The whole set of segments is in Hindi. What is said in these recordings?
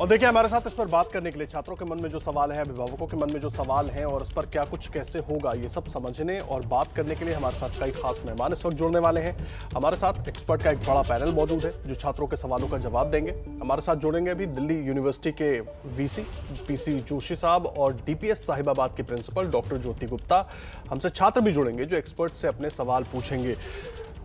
और देखिए हमारे साथ इस पर बात करने के लिए छात्रों के मन में जो सवाल है, अभिभावकों के मन में जो सवाल है और इस पर क्या कुछ कैसे होगा, ये सब समझने और बात करने के लिए हमारे साथ कई खास मेहमान इस वक्त जुड़ने वाले हैं। हमारे साथ एक्सपर्ट का एक बड़ा पैनल मौजूद है जो छात्रों के सवालों का जवाब देंगे। हमारे साथ जुड़ेंगे अभी दिल्ली यूनिवर्सिटी के वीसी पीसी जोशी साहब और डीपीएस साहिबाबाद की प्रिंसिपल डॉक्टर ज्योति गुप्ता। हमसे छात्र भी जुड़ेंगे जो एक्सपर्ट से अपने सवाल पूछेंगे।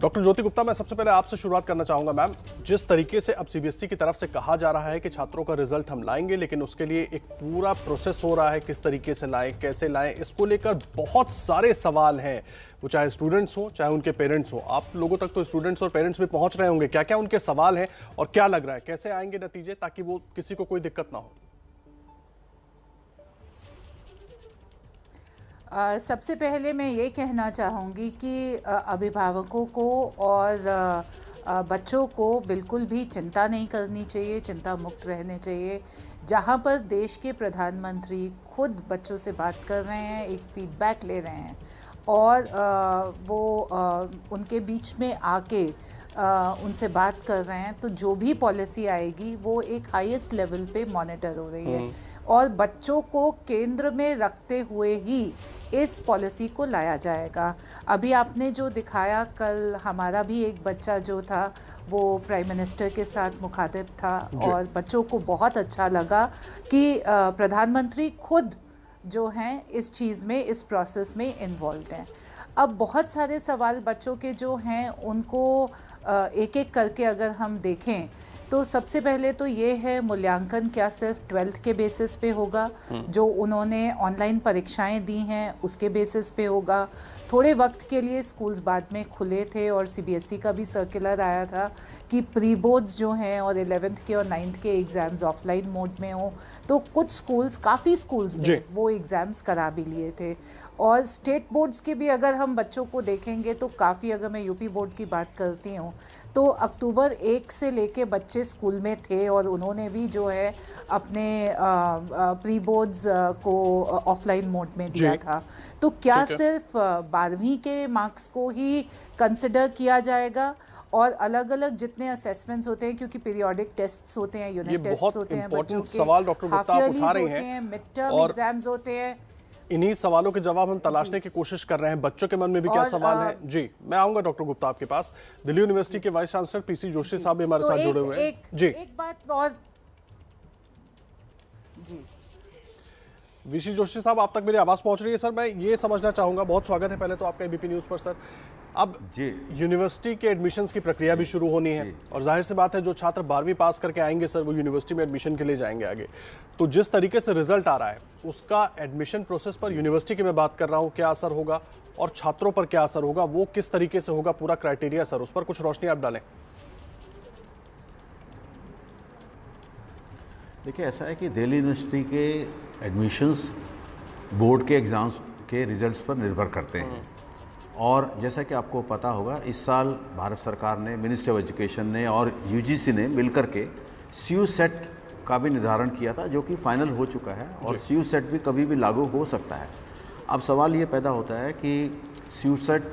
डॉक्टर ज्योति गुप्ता, मैं सबसे पहले आपसे शुरुआत करना चाहूंगा मैम। जिस तरीके से अब सीबीएसई की तरफ से कहा जा रहा है कि छात्रों का रिजल्ट हम लाएंगे, लेकिन उसके लिए एक पूरा प्रोसेस हो रहा है, किस तरीके से लाएं, कैसे लाएं, इसको लेकर बहुत सारे सवाल हैं। वो चाहे स्टूडेंट्स हो चाहे उनके पेरेंट्स हो। आप लोगों तक तो स्टूडेंट्स और पेरेंट्स भी पहुंच रहे होंगे, क्या क्या उनके सवाल हैं और क्या लग रहा है कैसे आएंगे नतीजे, ताकि वो किसी को कोई दिक्कत ना हो। सबसे पहले मैं ये कहना चाहूँगी कि अभिभावकों को और बच्चों को बिल्कुल भी चिंता नहीं करनी चाहिए, चिंता मुक्त रहने चाहिए। जहाँ पर देश के प्रधानमंत्री खुद बच्चों से बात कर रहे हैं, एक फीडबैक ले रहे हैं और वो उनके बीच में आके उनसे बात कर रहे हैं, तो जो भी पॉलिसी आएगी वो एक हाईएस्ट लेवल पे मॉनिटर हो रही है और बच्चों को केंद्र में रखते हुए ही इस पॉलिसी को लाया जाएगा। अभी आपने जो दिखाया, कल हमारा भी एक बच्चा जो था वो प्राइम मिनिस्टर के साथ मुखातिब था और बच्चों को बहुत अच्छा लगा कि प्रधानमंत्री खुद जो हैं इस चीज़ में, इस प्रोसेस में इन्वॉल्व हैं। अब बहुत सारे सवाल बच्चों के जो हैं उनको एक एक करके अगर हम देखें तो सबसे पहले तो ये है, मूल्यांकन क्या सिर्फ 12th के बेसिस पे होगा? जो उन्होंने ऑनलाइन परीक्षाएं दी हैं उसके बेसिस पे होगा? थोड़े वक्त के लिए स्कूल्स बाद में खुले थे और सीबीएसई का भी सर्कुलर आया था कि प्री बोर्ड्स जो हैं और 11th के और 9th के एग्ज़ाम्स ऑफलाइन मोड में हो, तो कुछ स्कूल्स, काफ़ी स्कूल्स ने वो एग्ज़ाम्स करा भी लिए थे। और स्टेट बोर्ड्स के भी अगर हम बच्चों को देखेंगे तो काफ़ी, अगर मैं यूपी बोर्ड की बात करती हूँ तो अक्टूबर 1 से लेके बच्चे स्कूल में थे और उन्होंने भी जो है अपने प्री बोर्ड्स को ऑफलाइन मोड में दिया था। तो क्या सिर्फ 12वीं के मार्क्स को ही कंसिडर किया जाएगा और अलग अलग जितने असेसमेंट्स होते हैं, क्योंकि पीरियोडिक टेस्ट्स होते हैं, यूनिट टेस्ट्स होते हैं बच्चों के, सवाल डॉक्टर गुप्ता आप उठा रही हैं, मिड टर्म एग्जाम्स होते हैं, इन्हीं सवालों के जवाब हम तलाशने की कोशिश कर रहे हैं। बच्चों के मन में भी क्या सवाल है? जी, मैं आऊंगा डॉक्टर गुप्ता आपके पास। दिल्ली यूनिवर्सिटी के वाइस चांसलर पीसी जोशी साहब भी हमारे साथ जुड़े हुए हैं। जी, एक बात और जी, वीसी जोशी साहब, आप तक मेरी आवाज पहुंच रही है? सर, मैं ये समझना चाहूंगा, बहुत स्वागत है पहले तो आपका एबीपी न्यूज पर। सर, अब यूनिवर्सिटी के एडमिशंस की प्रक्रिया भी शुरू होनी है और जाहिर सी बात है जो छात्र 12वीं पास करके आएंगे सर, वो यूनिवर्सिटी में एडमिशन के लिए जाएंगे आगे। तो जिस तरीके से रिजल्ट आ रहा है उसका एडमिशन प्रोसेस पर, यूनिवर्सिटी की मैं बात कर रहा हूँ, क्या असर होगा और छात्रों पर क्या असर होगा, वो किस तरीके से होगा, पूरा क्राइटेरिया सर, उस पर कुछ रोशनी आप डालें। देखिए, ऐसा है कि दिल्ली यूनिवर्सिटी के एडमिशंस बोर्ड के एग्ज़ाम्स के रिजल्ट्स पर निर्भर करते हैं और जैसा कि आपको पता होगा, इस साल भारत सरकार ने, मिनिस्ट्री ऑफ एजुकेशन ने और यूजीसी ने मिलकर के सीयू सेट का भी निर्धारण किया था, जो कि फाइनल हो चुका है और सीयू सेट भी कभी भी लागू हो सकता है। अब सवाल ये पैदा होता है कि सीयू सेट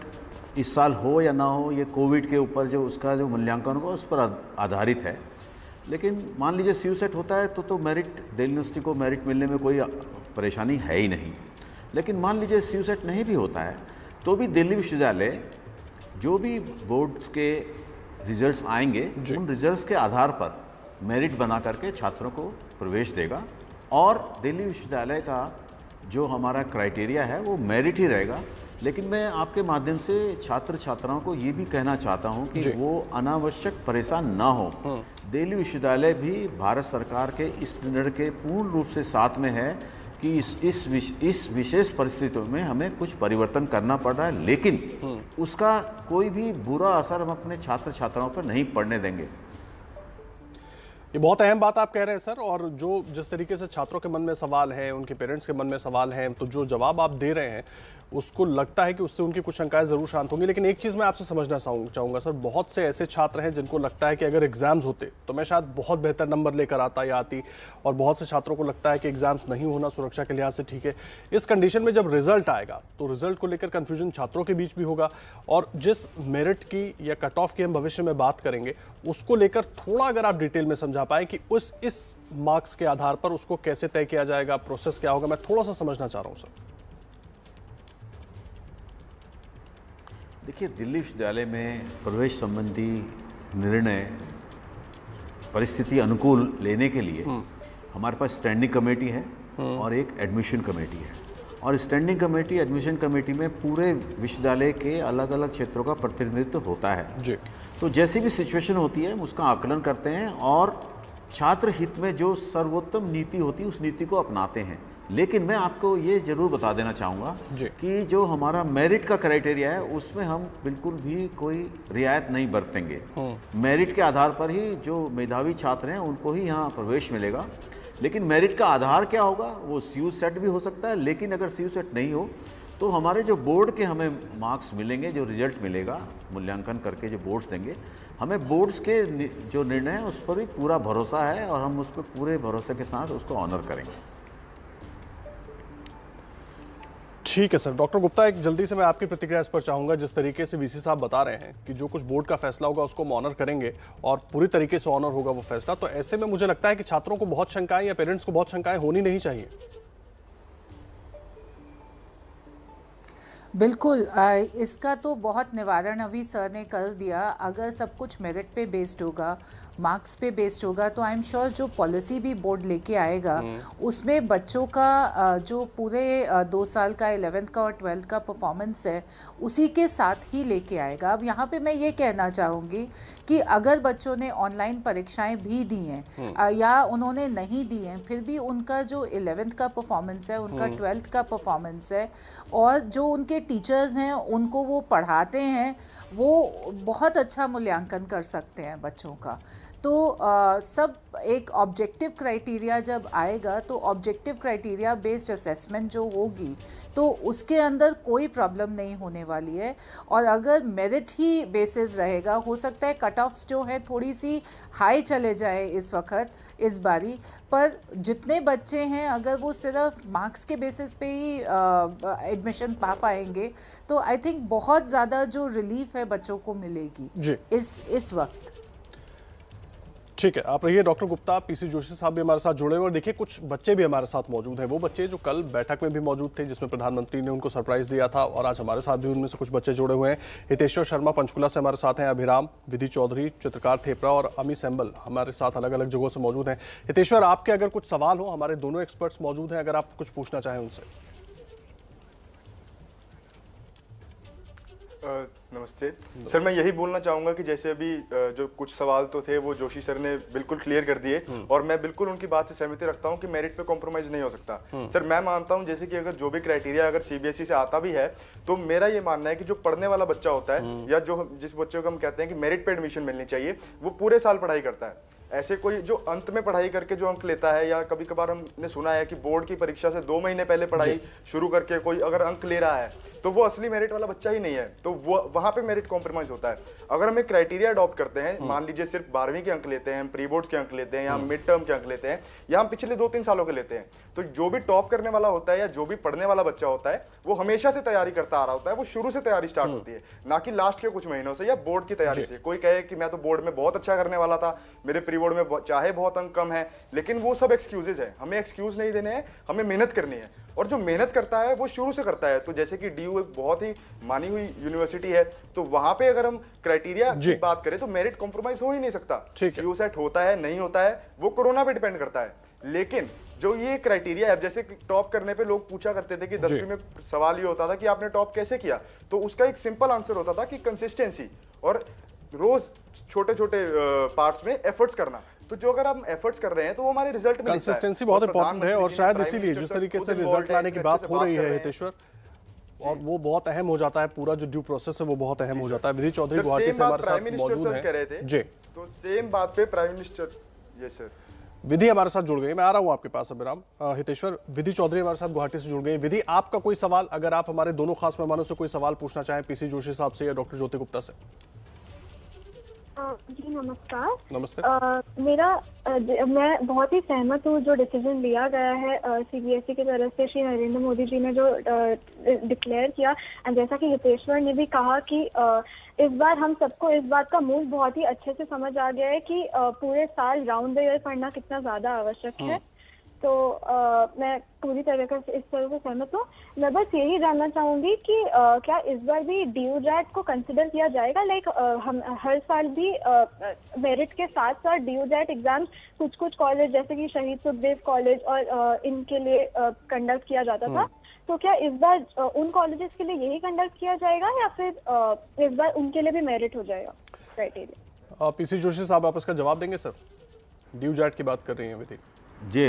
इस साल हो या ना हो, ये कोविड के ऊपर जो उसका जो मूल्यांकन होगा उस पर आधारित है। लेकिन मान लीजिए सीयू सेट होता है तो मेरिट, दिल्ली यूनिवर्सिटी को मेरिट मिलने में कोई परेशानी है ही नहीं। लेकिन मान लीजिए सीयू सेट नहीं भी होता है तो भी दिल्ली विश्वविद्यालय जो भी बोर्ड्स के रिजल्ट्स आएंगे उन रिजल्ट्स के आधार पर मेरिट बना करके छात्रों को प्रवेश देगा और दिल्ली विश्वविद्यालय का जो हमारा क्राइटेरिया है वो मेरिट ही रहेगा। लेकिन मैं आपके माध्यम से छात्र छात्राओं को ये भी कहना चाहता हूँ कि वो अनावश्यक परेशान ना हो। दिल्ली विश्वविद्यालय भी भारत सरकार के इस निर्णय के पूर्ण रूप से साथ में है कि इस विशेष परिस्थितियों में हमें कुछ परिवर्तन करना पड़ रहा है, लेकिन उसका कोई भी बुरा असर हम अपने छात्र छात्राओं पर नहीं पड़ने देंगे। ये बहुत अहम बात आप कह रहे हैं सर, और जो जिस तरीके से छात्रों के मन में सवाल है, उनके पेरेंट्स के मन में सवाल हैं, तो जो जवाब आप दे रहे हैं उसको लगता है कि उससे उनकी कुछ शंकाएं जरूर शांत होंगी। लेकिन एक चीज़ मैं आपसे समझना चाहूँगा सर, बहुत से ऐसे छात्र हैं जिनको लगता है कि अगर एग्जाम्स होते तो मैं शायद बहुत बेहतर नंबर लेकर आता या आती, और बहुत से छात्रों को लगता है कि एग्जाम्स नहीं होना सुरक्षा के लिहाज से ठीक है। इस कंडीशन में जब रिजल्ट आएगा तो रिजल्ट को लेकर कन्फ्यूजन छात्रों के बीच भी होगा, और जिस मेरिट की या कट ऑफ की हम भविष्य में बात करेंगे उसको लेकर थोड़ा अगर आप डिटेल में समझा समझा पाए कि इस मार्क्स के आधार पर उसको कैसे तय किया जाएगा, प्रोसेस क्या होगा, मैं थोड़ा सा समझना चाह रहा हूं सर। देखिए, दिल्ली विश्वविद्यालय में प्रवेश संबंधी निर्णय परिस्थिति अनुकूल लेने के लिए हमारे पास स्टैंडिंग कमेटी है और एक एडमिशन कमेटी है। और स्टैंडिंग कमेटी, एडमिशन कमेटी में पूरे विश्वविद्यालय के अलग अलग क्षेत्रों का प्रतिनिधित्व होता है जी। तो जैसी भी सिचुएशन होती है उसका आकलन करते हैं और छात्र हित में जो सर्वोत्तम नीति होती है उस नीति को अपनाते हैं। लेकिन मैं आपको ये जरूर बता देना चाहूँगा कि जो हमारा मेरिट का क्राइटेरिया है उसमें हम बिल्कुल भी कोई रियायत नहीं बरतेंगे। मेरिट के आधार पर ही जो मेधावी छात्र हैं उनको ही यहाँ प्रवेश मिलेगा। लेकिन मेरिट का आधार क्या होगा, वो CU सेट भी हो सकता है। लेकिन अगर CU सेट नहीं हो तो हमारे जो बोर्ड के हमें मार्क्स मिलेंगे, जो रिजल्ट मिलेगा, मूल्यांकन करके जो बोर्ड्स देंगे, हमें बोर्ड्स के जो निर्णय है उस पर भी पूरा भरोसा है और हम उस पर पूरे भरोसे के साथ उसको ऑनर करेंगे। ठीक है सर। डॉक्टर गुप्ता, एक जल्दी से मैं आपकी प्रतिक्रिया इस पर चाहूंगा। जिस तरीके से VC साहब बता रहे हैं कि जो कुछ बोर्ड का फैसला होगा उसको हम ऑनर करेंगे और पूरी तरीके से ऑनर होगा वो फैसला, तो ऐसे में मुझे लगता है कि छात्रों को बहुत शंकाएं या पेरेंट्स को बहुत शंकाएं होनी नहीं चाहिए। बिल्कुल, इसका तो बहुत निवारण अभी सर ने कर दिया। अगर सब कुछ मेरिट पे बेस्ड होगा, मार्क्स पे बेस्ड होगा, तो आई एम श्योर जो पॉलिसी भी बोर्ड लेके आएगा उसमें बच्चों का जो पूरे 2 साल का 11th का और 12th का परफॉर्मेंस है उसी के साथ ही लेके आएगा। अब यहाँ पे मैं ये कहना चाहूँगी कि अगर बच्चों ने ऑनलाइन परीक्षाएं भी दी हैं या उन्होंने नहीं दी हैं, फिर भी उनका जो 11th का परफॉर्मेंस है, उनका 12th का परफॉर्मेंस है और जो उनके टीचर्स हैं उनको वो पढ़ाते हैं, वो बहुत अच्छा मूल्यांकन कर सकते हैं बच्चों का। तो सब एक ऑब्जेक्टिव क्राइटेरिया जब आएगा तो ऑब्जेक्टिव क्राइटेरिया बेस्ड असेसमेंट जो होगी तो उसके अंदर कोई प्रॉब्लम नहीं होने वाली है। और अगर मेरिट ही बेसिस रहेगा, हो सकता है कट ऑफ्स जो है थोड़ी सी हाई चले जाए इस वक्त, इस बारी, पर जितने बच्चे हैं अगर वो सिर्फ मार्क्स के बेसिस पे ही एडमिशन पा पाएंगे तो आई थिंक बहुत ज़्यादा जो रिलीफ है बच्चों को मिलेगी जी इस वक्त। ठीक है, आप रहिए डॉक्टर गुप्ता। PC जोशी साहब भी हमारे साथ जुड़े हुए और देखिए कुछ बच्चे भी हमारे साथ मौजूद हैं, वो बच्चे जो कल बैठक में भी मौजूद थे जिसमें प्रधानमंत्री ने उनको सरप्राइज दिया था, और आज हमारे साथ भी उनमें से कुछ बच्चे जुड़े हुए हैं। हितेश्वर शर्मा पंचकुला से हमारे साथ हैं, अभिराम, विधि चौधरी, चित्रकार थेपरा और अमी सैम्बल हमारे साथ अलग अलग जगहों से मौजूद हैं। हितेश्वर, आपके अगर कुछ सवाल हो, हमारे दोनों एक्सपर्ट्स मौजूद हैं, अगर आप कुछ पूछना चाहें उनसे। नमस्ते सर, मैं यही बोलना चाहूंगा कि जैसे अभी जो कुछ सवाल तो थे वो जोशी सर ने बिल्कुल क्लियर कर दिए और मैं बिल्कुल उनकी बात से सहमति रखता हूं कि मेरिट पे कॉम्प्रोमाइज नहीं हो सकता। सर मैं मानता हूं जैसे कि अगर जो भी क्राइटेरिया अगर CBSE से आता भी है तो मेरा ये मानना है कि जो पढ़ने वाला बच्चा होता है या जो जिस बच्चे को हम कहते हैं कि मेरिट पे एडमिशन मिलनी चाहिए, वो पूरे साल पढ़ाई करता है। ऐसे कोई जो अंत में पढ़ाई करके जो अंक लेता है, या कभी कभार हमने सुना है कि बोर्ड की परीक्षा से 2 महीने पहले पढ़ाई शुरू करके कोई अगर अंक ले रहा है तो वो असली मेरिट वाला बच्चा ही नहीं है, तो वो वहां पे मेरिट कॉम्प्रोमाइज होता है। अगर हम एक क्राइटेरिया अडॉप्ट करते हैं, मान लीजिए सिर्फ 12वीं के अंक लेते हैं, प्री बोर्ड्स के अंक लेते हैं, या मिड टर्म के अंक लेते हैं, या हम पिछले 2-3 सालों के लेते हैं, तो जो भी टॉप करने वाला होता है या जो भी पढ़ने वाला बच्चा होता है वो हमेशा से तैयारी करता आ रहा होता है। वो शुरू से तैयारी स्टार्ट होती है, ना कि लास्ट के कुछ महीनों से या बोर्ड की तैयारी से। कोई कहे कि मैं तो बोर्ड में बहुत अच्छा करने वाला था, मेरे प्री बोर्ड में चाहे बहुत अंक कम है, लेकिन वो सब एक्सक्यूजेज है। हमें एक्सक्यूज नहीं देने हैं, हमें मेहनत करनी है, और जो मेहनत करता है वो शुरू से करता है। तो जैसे कि DU एक बहुत ही मानी हुई यूनिवर्सिटी है, तो वहां पे अगर हम क्राइटेरिया की बात करें तो मेरिट कॉम्प्रोमाइज हो ही नहीं सकता। CU सेट होता है नहीं होता है वो कोरोना पे डिपेंड करता है, लेकिन जो ये क्राइटेरिया है, जैसे टॉप करने पे लोग पूछा करते थे कि 10वीं में सवाल ये होता था कि आपने टॉप कैसे किया, तो उसका एक सिंपल आंसर होता था कि कंसिस्टेंसी और रोज छोटे छोटे पार्ट्स में एफर्ट्स करना। तो जो अगर हम एफर्ट्स कर रहे हैं तो वो हमारे रिजल्ट में कंसिस्टेंसी बहुत इंपॉर्टेंट है, और शायद इसीलिए जिस तरीके से रिजल्ट लाने की बात हो रही है हितेश्वर, और वो बहुत अहम हो जाता है, पूरा जो ड्यू प्रोसेस है वो बहुत अहम हो जाता है। विधि चौधरी गुवाहाटी से हमारे साथ मौजूद हैं जी, तो सेम बात पे प्राइम मिनिस्टर, यस सर, विधि हमारे साथ जुड़ गई। मैं आ रहा हूं आपके पास अभिराम। हितेश्वर, विधि चौधरी हमारे साथ गुवाहाटी से जुड़ गई। विधि, आपका कोई सवाल, अगर आप हमारे दोनों खास मेहमानों से कोई सवाल पूछना चाहें, PC जोशी साहब से या डॉक्टर ज्योति गुप्ता से। जी नमस्कार। नमस्ते। मैं बहुत ही सहमत हूँ जो डिसीजन लिया गया है सीबीएसई की तरफ से, श्री नरेंद्र मोदी जी ने जो डिक्लेयर किया। एंड जैसा कि हितेश्वर ने भी कहा कि इस बार हम सबको इस बात का मूल बहुत ही अच्छे से समझ आ गया है कि पूरे साल राउंड द ईयर पढ़ना कितना ज़्यादा आवश्यक है। तो मैं पूरी तरह से इस तरह से सहमत हूँ। मैं बस यही जानना चाहूँगी कि क्या इस बार भी DU-JAT को कंसिडर किया जाएगा? लाइक हम हर साल भी मेरिट के साथ साथ DU-JAT एग्जाम कुछ कॉलेज जैसे कि शहीद सुखदेव कॉलेज और इनके लिए कंडक्ट किया जाता था। तो क्या इस बार उन कॉलेजेस के लिए यही कंडक्ट किया जाएगा या फिर इस बार उनके लिए भी मेरिट हो जाएगा क्राइटेरिया? पीसी जोशी साहब, आप इसका जवाब देंगे सर? DU-JAT की बात कर रही हैं विधि जी,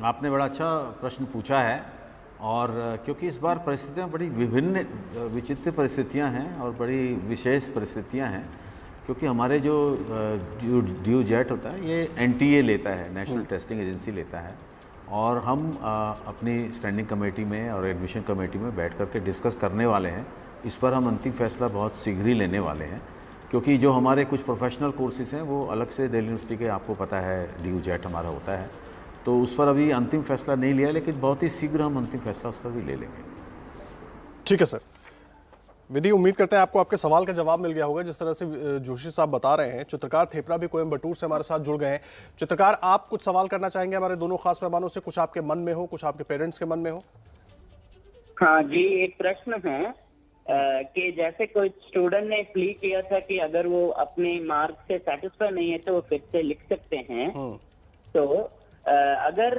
आपने बड़ा अच्छा प्रश्न पूछा है। और क्योंकि इस बार परिस्थितियाँ बड़ी विभिन्न विचित्र परिस्थितियाँ हैं और बड़ी विशेष परिस्थितियाँ हैं, क्योंकि हमारे जो DU-JAT होता है ये NTA लेता है, नेशनल टेस्टिंग एजेंसी लेता है, और हम अपनी स्टैंडिंग कमेटी में और एडमिशन कमेटी में बैठ करके डिस्कस करने वाले हैं। इस पर हम अंतिम फैसला बहुत शीघ्र ही लेने वाले हैं, क्योंकि जो हमारे कुछ प्रोफेशनल कोर्सेज हैं वो अलग से दिल्ली यूनिवर्सिटी के, आपको पता है DU-JAT हमारा होता है, तो उस पर अभी अंतिम फैसला नहीं लिया, लेकिन बहुत ही शीघ्र हम अंतिम फैसला उस पर भी ले लेंगे। ठीक है सर। विधि, उम्मीद करते हैं आपको आपके सवाल का जवाब मिल गया होगा। जिस तरह से जोशी साहब बता रहे हैं, चित्रकार थेपरा भी कोयम्बटूर से हमारे साथ जुड़ गए हैं। चित्रकार, आप कुछ सवाल करना चाहेंगे हमारे दोनों खास मेहमानों से? कुछ आपके मन में हो, कुछ आपके पेरेंट्स के मन में हो? हाँ जी, एक प्रश्न है कि जैसे कोई स्टूडेंट ने प्ली किया था कि अगर वो अपने मार्क्स से सेटिस्फाई नहीं है तो वो फिर से लिख सकते हैं। तो अगर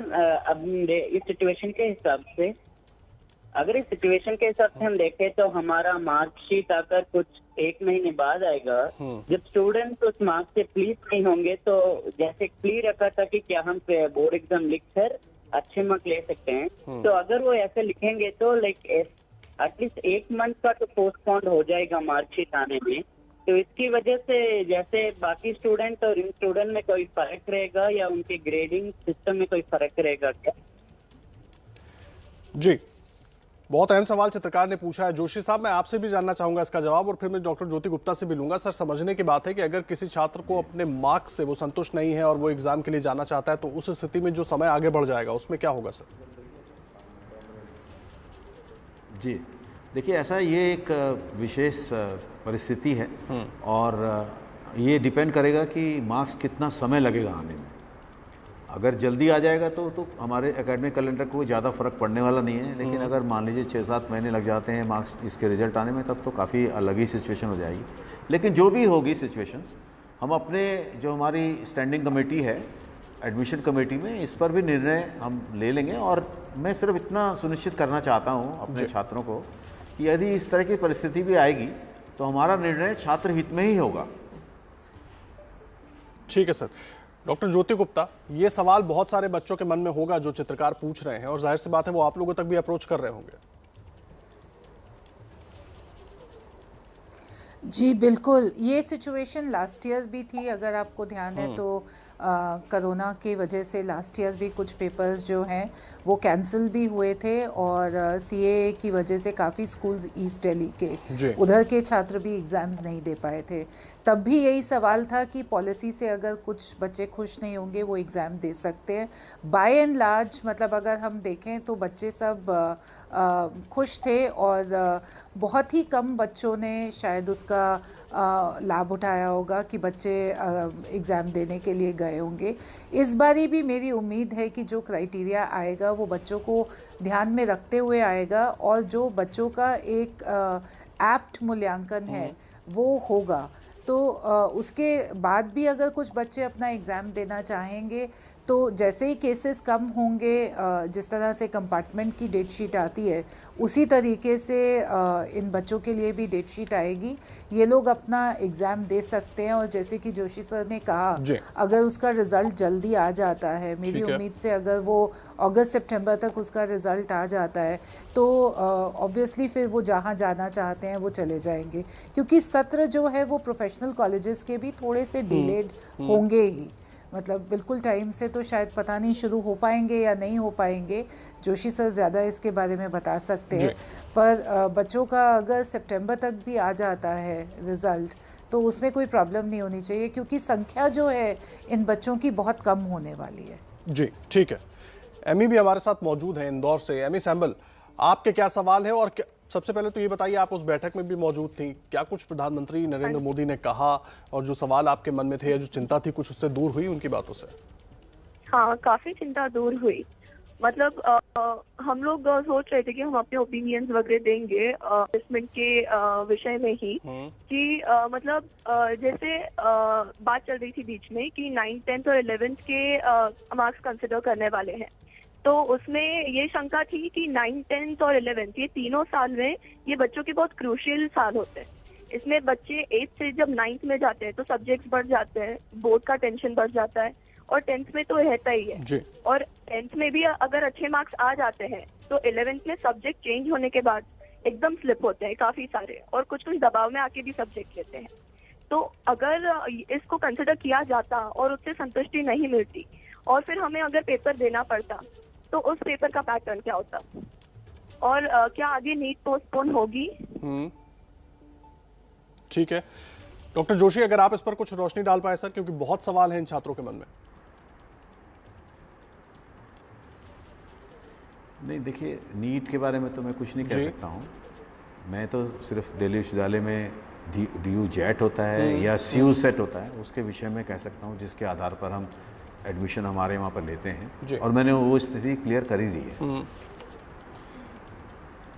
अब इस सिचुएशन के हिसाब से हम देखें तो हमारा मार्कशीट आकर कुछ 1 महीने बाद आएगा। जब स्टूडेंट उस मार्क्स से प्लीज नहीं होंगे तो जैसे प्ली रखा था कि क्या हम बोर्ड एग्जाम लिखकर अच्छे मार्क्स ले सकते हैं, तो अगर वो ऐसे लिखेंगे तो लाइक एटलीस्ट 1 मंथ का तो पोस्टपोन हो जाएगा मार्कशीट आने में। तो इसकी वजह से जैसे बाकी स्टूडेंट और इन स्टूडेंट में कोई फर्क रहेगा या उनके ग्रेडिंग सिस्टम में कोई फर्क रहेगा क्या? जी, बहुत अहम सवाल चित्रकार ने पूछा है। जोशी साहब, मैं आपसे भी जानना चाहूंगा इसका जवाब, और फिर मैं डॉक्टर ज्योति गुप्ता से भी लूंगा। सर, समझने की बात है कि अगर किसी छात्र को अपने मार्क्स से वो संतुष्ट नहीं है और वो एग्जाम के लिए जाना चाहता है, तो उस स्थिति में जो समय आगे बढ़ जाएगा उसमें क्या होगा सर? जी देखिए, ऐसा ये एक विशेष परिस्थिति है और ये डिपेंड करेगा कि मार्क्स कितना समय लगेगा आने में। अगर जल्दी आ जाएगा तो हमारे एकेडमिक कैलेंडर को ज़्यादा फ़र्क पड़ने वाला नहीं है, लेकिन अगर मान लीजिए 6-7 महीने लग जाते हैं मार्क्स इसके रिजल्ट आने में, तब तो काफ़ी अलग ही सिचुएशन हो जाएगी। लेकिन जो भी होगी सिचुएशंस, हम अपने जो हमारी स्टैंडिंग कमेटी है एडमिशन कमेटी में, इस पर भी निर्णय हम ले लेंगे। और मैं सिर्फ इतना सुनिश्चित करना चाहता हूँ अपने छात्रों को कि यदि इस तरह की परिस्थिति भी आएगी तो हमारा निर्णय छात्र हित में ही होगा। ठीक है सर। डॉक्टर ज्योति गुप्ता, ये सवाल बहुत सारे बच्चों के मन में होगा जो चित्रकार पूछ रहे हैं, और जाहिर सी बात है वो आप लोगों तक भी अप्रोच कर रहे होंगे। जी बिल्कुल, ये सिचुएशन लास्ट ईयर भी थी। अगर आपको ध्यान है तो कोरोना की वजह से लास्ट ईयर भी कुछ पेपर्स जो हैं वो कैंसिल भी हुए थे, और CAA की वजह से काफ़ी स्कूल्स ईस्ट दिल्ली के उधर के छात्र भी एग्ज़ाम्स नहीं दे पाए थे। तब भी यही सवाल था कि पॉलिसी से अगर कुछ बच्चे खुश नहीं होंगे वो एग्ज़ाम दे सकते हैं। बाय एंड लार्ज मतलब अगर हम देखें तो बच्चे सब खुश थे, और बहुत ही कम बच्चों ने शायद उसका लाभ उठाया होगा कि बच्चे एग्ज़ाम देने के लिए गए होंगे। इस बारी भी मेरी उम्मीद है कि जो क्राइटेरिया आएगा वो बच्चों को ध्यान में रखते हुए आएगा, और जो बच्चों का एक एप्ट मूल्यांकन है वो होगा। तो उसके बाद भी अगर कुछ बच्चे अपना एग्ज़ाम देना चाहेंगे तो जैसे ही केसेस कम होंगे, जिस तरह से कंपार्टमेंट की डेट शीट आती है उसी तरीके से इन बच्चों के लिए भी डेट शीट आएगी। ये लोग अपना एग्ज़ाम दे सकते हैं, और जैसे कि जोशी सर ने कहा, अगर उसका रिज़ल्ट जल्दी आ जाता है, मेरी उम्मीद से अगर वो अगस्त सितंबर तक उसका रिज़ल्ट आ जाता है तो ऑब्वियसली फिर वो जहाँ जाना चाहते हैं वो चले जाएंगे, क्योंकि सत्र जो है वो प्रोफेशनल कॉलेजेस के भी थोड़े से डिलेड होंगे ही। मतलब बिल्कुल टाइम से तो शायद पता नहीं शुरू हो पाएंगे या नहीं हो पाएंगे, जोशी सर ज़्यादा इसके बारे में बता सकते हैं। पर बच्चों का अगर सितंबर तक भी आ जाता है रिज़ल्ट तो उसमें कोई प्रॉब्लम नहीं होनी चाहिए, क्योंकि संख्या जो है इन बच्चों की बहुत कम होने वाली है। जी ठीक है, एमी भी हमारे साथ मौजूद है इंदौर से। एमी सैम्बल, आपके क्या सवाल है? और सबसे पहले तो ये बताइए, आप उस बैठक में भी मौजूद थी, क्या कुछ प्रधानमंत्री नरेंद्र मोदी ने कहा और जो सवाल आपके मन में थे या जो चिंता थी, कुछ उससे दूर हुई उनकी बातों से? हाँ, काफी चिंता दूर हुई। मतलब हम लोग सोच रहे थे कि हम अपने ओपिनियंस वगैरह देंगे इन्वेस्टमेंट के विषय में ही, कि मतलब जैसे बात चल रही थी बीच में कि 9th, 10th और 11th के मार्क्स कंसिडर करने वाले हैं। तो उसमें ये शंका थी कि 9th, 10th और 11th ये तीनों साल में ये बच्चों के बहुत क्रूशियल साल होते हैं। इसमें बच्चे 8th से जब 9th में जाते हैं तो सब्जेक्ट्स बढ़ जाते हैं, बोर्ड का टेंशन बढ़ जाता है, और 10th में तो रहता ही है। और 10th में भी अगर अच्छे मार्क्स आ जाते हैं तो 11th में सब्जेक्ट चेंज होने के बाद एकदम स्लिप होते हैं काफी सारे, और कुछ कुछ दबाव में आके भी सब्जेक्ट लेते हैं। तो अगर इसको कंसिडर किया जाता और उससे संतुष्टि नहीं मिलती और फिर हमें अगर पेपर देना पड़ता, तो उस पेपर का पैटर्न क्या होता, और क्या आगे नीट पोस्टपोन होगी? ठीक है, डॉक्टर जोशी, अगर आप इस पर कुछ रोशनी डाल पाए सर, क्योंकि बहुत सवाल हैं इन छात्रों के मन में। नहीं, देखिए, नीट के बारे में तो मैं कुछ नहीं कह सकता हूँ। मैं तो सिर्फ दिल्ली विश्वविद्यालय में DU जेट होता है या CU सेट होता है, उसके विषय में कह सकता हूँ, जिसके आधार पर हम एडमिशन हमारे वहाँ पर लेते हैं, और मैंने वो स्थिति क्लियर कर ही दी है।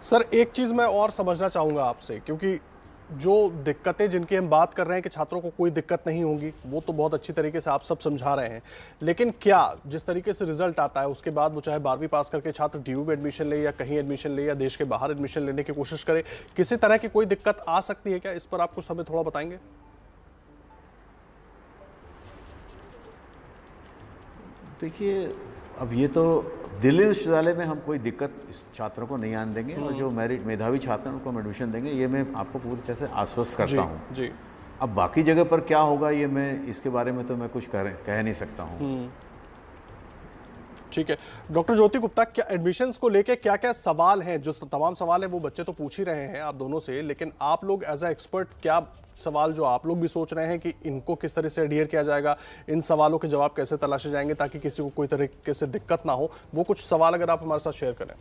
सर, एक चीज़ मैं और समझना चाहूँगा आपसे, क्योंकि जो दिक्कतें जिनकी हम बात कर रहे हैं कि छात्रों को कोई दिक्कत नहीं होगी, वो तो बहुत अच्छी तरीके से आप सब समझा रहे हैं, लेकिन क्या जिस तरीके से रिजल्ट आता है उसके बाद वो चाहे 12वीं पास करके छात्र DU में एडमिशन ले या कहीं एडमिशन ले या देश के बाहर एडमिशन लेने की कोशिश करे, किसी तरह की कोई दिक्कत आ सकती है क्या? इस पर आप कुछ हमें थोड़ा बताएंगे। देखिए, अब ये तो दिल्ली विश्वविद्यालय में हम कोई दिक्कत इस छात्रों को नहीं आने देंगे, और जो मेधावी छात्र हैं उनको हम एडमिशन देंगे, ये मैं आपको पूरी तरह से आश्वस्त करता हूँ। जी। अब बाकी जगह पर क्या होगा, ये मैं इसके बारे में तो मैं कुछ कह नहीं सकता हूँ। ठीक है, डॉक्टर ज्योति गुप्ता, क्या एडमिशन्स को लेके क्या क्या सवाल हैं? जो तमाम सवाल हैं वो बच्चे तो पूछ ही रहे हैं आप दोनों से, लेकिन आप लोग एज अ एक्सपर्ट क्या सवाल जो आप लोग भी सोच रहे हैं कि इनको किस तरह से एडहियर किया जाएगा, इन सवालों के जवाब कैसे तलाशे जाएंगे ताकि किसी को कोई तरीके से दिक्कत ना हो, वो कुछ सवाल अगर आप हमारे साथ शेयर करें।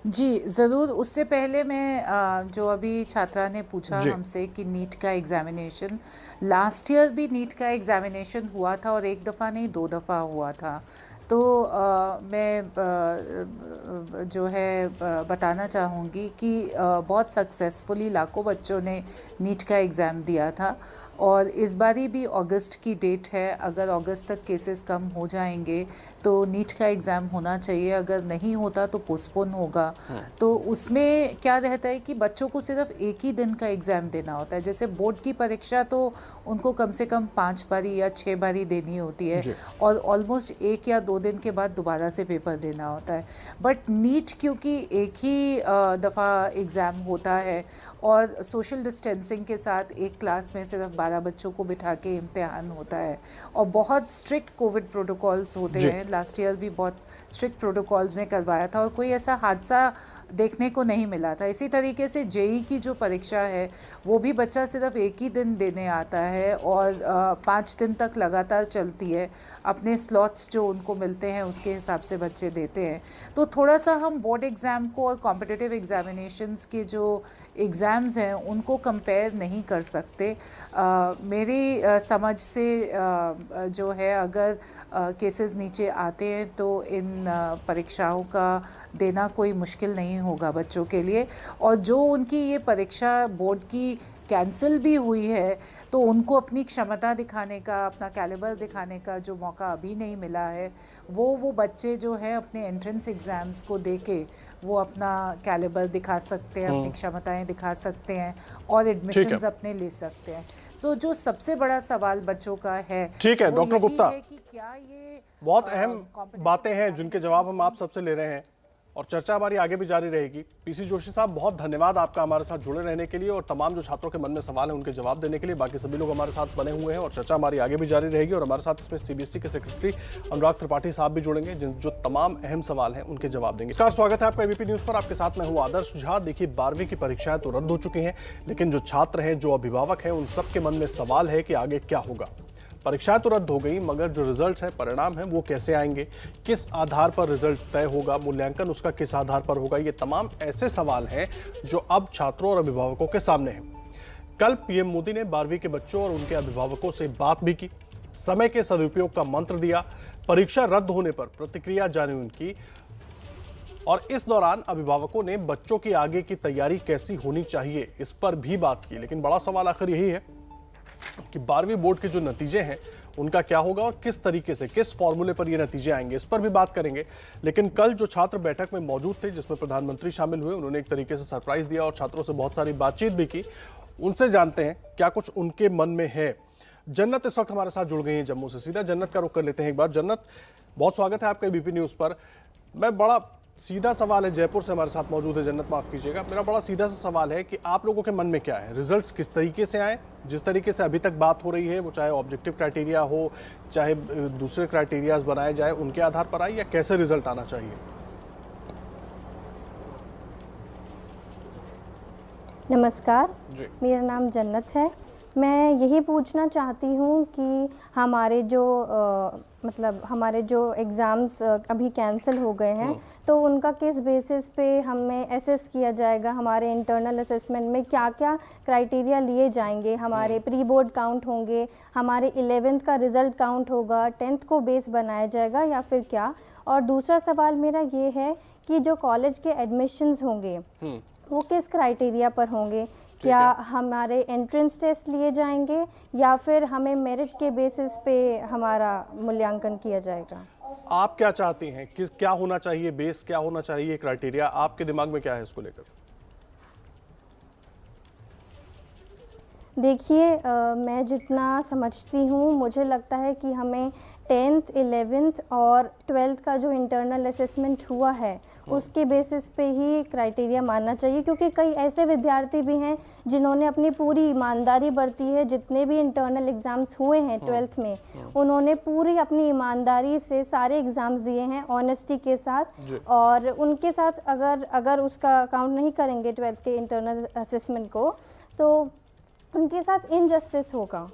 जी ज़रूर। उससे पहले मैं जो अभी छात्रा ने पूछा हमसे कि नीट का एग्ज़ामिनेशन, लास्ट ईयर भी नीट का एग्ज़ामिनेशन हुआ था, और एक दफ़ा नहीं 2 दफ़ा हुआ था। तो मैं जो है बताना चाहूँगी कि बहुत सक्सेसफुली लाखों बच्चों ने नीट का एग्ज़ाम दिया था, और इस बारी भी अगस्त की डेट है। अगर अगस्त तक केसेस कम हो जाएंगे तो नीट का एग्ज़ाम होना चाहिए, अगर नहीं होता तो पोस्टपोन होगा। तो उसमें क्या रहता है कि बच्चों को सिर्फ एक ही दिन का एग्ज़ाम देना होता है। जैसे बोर्ड की परीक्षा तो उनको कम से कम 5 बारी या 6 बारी देनी होती है, और ऑलमोस्ट 1 या 2 दिन के बाद दोबारा से पेपर देना होता है। बट नीट क्योंकि एक ही दफ़ा एग्ज़ाम होता है, और सोशल डिस्टेंसिंग के साथ एक क्लास में सिर्फ 12 बच्चों को बिठा के इम्तिहान होता है, और बहुत स्ट्रिक्ट कोविड प्रोटोकॉल्स होते हैं। लास्ट ईयर भी बहुत स्ट्रिक्ट प्रोटोकॉल्स में करवाया था, और कोई ऐसा हादसा देखने को नहीं मिला था। इसी तरीके से जेई की जो परीक्षा है वो भी बच्चा सिर्फ एक ही दिन देने आता है, और 5 दिन तक लगातार चलती है। अपने स्लॉट्स जो उनको मिलते हैं उसके हिसाब से बच्चे देते हैं। तो थोड़ा सा हम बोर्ड एग्ज़ाम को और कॉम्पिटिटिव एग्जामिनेशंस के जो एग्ज़ाम्स हैं उनको कंपेयर नहीं कर सकते। मेरी समझ से जो है, अगर केसेस नीचे आते हैं तो इन परीक्षाओं का देना कोई मुश्किल नहीं होगा बच्चों के लिए। और जो उनकी ये परीक्षा बोर्ड की कैंसिल भी हुई है, तो उनको अपनी क्षमता दिखाने का, अपना कैलिबर दिखाने का जो मौका अभी नहीं मिला है, वो बच्चे जो हैं अपने एंट्रेंस एग्ज़ाम्स को देके वो अपना कैलिबर दिखा सकते हैं, अपनी क्षमताएं दिखा सकते हैं, और एडमिशन्स अपने ले सकते हैं। सो जो सबसे बड़ा सवाल बच्चों का है, ठीक है डॉक्टर गुप्ता, कि क्या ये बहुत अहम बातें हैं जिनके जवाब हम आप सबसे ले रहे हैं। और चर्चा हमारी आगे भी जारी रहेगी। पीसी जोशी साहब, बहुत धन्यवाद आपका हमारे साथ जुड़े रहने के लिए और तमाम जो छात्रों के मन में सवाल है उनके जवाब देने के लिए। बाकी सभी लोग हमारे साथ बने हुए हैं और चर्चा हमारी आगे भी जारी रहेगी। और हमारे साथ इसमें सीबीएसई के सेक्रेटरी अनुराग त्रिपाठी साहब भी जुड़ेंगे, जो तमाम अहम सवाल हैं उनके जवाब देंगे। नमस्कार, स्वागत है आपका एबीपी न्यूज पर। आपके साथ मैं हूं आदर्श झा। देखिए, 12वीं की परीक्षाएं तो रद्द हो चुकी हैं, लेकिन जो छात्र हैं, जो अभिभावक हैं, उन सबके मन में सवाल है कि आगे क्या होगा। परीक्षाएं तो रद्द हो गई, मगर जो रिजल्ट्स हैं, परिणाम हैं, वो कैसे आएंगे, किस आधार पर रिजल्ट तय होगा, मूल्यांकन उसका किस आधार पर होगा, ये तमाम ऐसे सवाल हैं जो अब छात्रों और अभिभावकों के सामने हैं। कल पीएम मोदी ने 12वीं के बच्चों और उनके अभिभावकों से बात भी की, समय के सदुपयोग का मंत्र दिया, परीक्षा रद्द होने पर प्रतिक्रिया जानी उनकी, और इस दौरान अभिभावकों ने बच्चों की आगे की तैयारी कैसी होनी चाहिए, इस पर भी बात की। लेकिन बड़ा सवाल आखिर यही है कि 12वीं बोर्ड के जो नतीजे हैं उनका क्या होगा और किस तरीके से, किस फॉर्मूले पर ये नतीजे आएंगे, इस पर भी बात करेंगे। लेकिन कल जो छात्र बैठक में मौजूद थे, जिसमें प्रधानमंत्री शामिल हुए, उन्होंने एक तरीके से सरप्राइज दिया और छात्रों से बहुत सारी बातचीत भी की। उनसे जानते हैं क्या कुछ उनके मन में है। जन्नत इस वक्त हमारे साथ जुड़ गई हैं जम्मू से। सीधा जन्नत का रुख कर लेते हैं एक बार। जन्नत, बहुत स्वागत है आपका एबीपी न्यूज पर। मैं बड़ा सीधा सवाल है, जयपुर से हमारे साथ मौजूद है जन्नत, माफ कीजिएगा। मेरा बड़ा सीधा सा सवाल है कि आप लोगों के मन में क्या है, रिजल्ट्स किस तरीके से आए, जिस तरीके से अभी तक बात हो रही है, वो चाहे ऑब्जेक्टिव क्राइटेरिया हो, चाहे दूसरे क्राइटेरियाज बनाए जाए, उनके आधार पर आए, या कैसे रिजल्ट आना चाहिए? नमस्कार जी। मेरा नाम जन्नत है। मैं यही पूछना चाहती हूँ कि हमारे जो एग्ज़ाम्स अभी कैंसिल हो गए हैं, तो उनका किस बेसिस पे हमें असेस किया जाएगा, हमारे इंटरनल असेसमेंट में क्या क्या क्राइटेरिया लिए जाएंगे, हमारे प्री बोर्ड काउंट होंगे, हमारे 11th का रिज़ल्ट काउंट होगा, 10th को बेस बनाया जाएगा या फिर क्या? और दूसरा सवाल मेरा ये है कि जो कॉलेज के एडमिशन्स होंगे वो किस क्राइटेरिया पर होंगे? क्या हमारे एंट्रेंस टेस्ट लिए जाएंगे या फिर हमें मेरिट के बेसिस पे हमारा मूल्यांकन किया जाएगा? आप क्या चाहती हैं, किस क्या होना चाहिए, बेस क्या होना चाहिए, क्राइटेरिया आपके दिमाग में क्या है इसको लेकर? देखिए, मैं जितना समझती हूँ, मुझे लगता है कि हमें 10th, 11th और 12th का जो इंटरनल असेसमेंट हुआ है उसके बेसिस पे ही क्राइटेरिया मानना चाहिए, क्योंकि कई ऐसे विद्यार्थी भी हैं जिन्होंने अपनी पूरी ईमानदारी बरती है। जितने भी इंटरनल एग्ज़ाम्स हुए हैं 12th में, उन्होंने पूरी अपनी ईमानदारी से सारे एग्ज़ाम्स दिए हैं ऑनेस्टी के साथ, और उनके साथ अगर उसका काउंट नहीं करेंगे 12th के इंटरनल असेसमेंट को, तो उनके साथ इनजस्टिस होगा।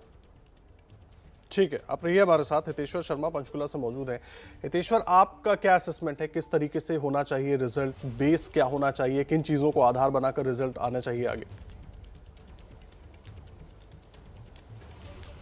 ठीक है, आप रहिए हमारे साथ। हितेश्वर शर्मा पंचकुला से मौजूद हैं। हितेश्वर, आपका क्या असेसमेंट है, किस तरीके से होना चाहिए रिजल्ट, बेस क्या होना चाहिए, किन चीज़ों को आधार बनाकर रिजल्ट आना चाहिए आगे?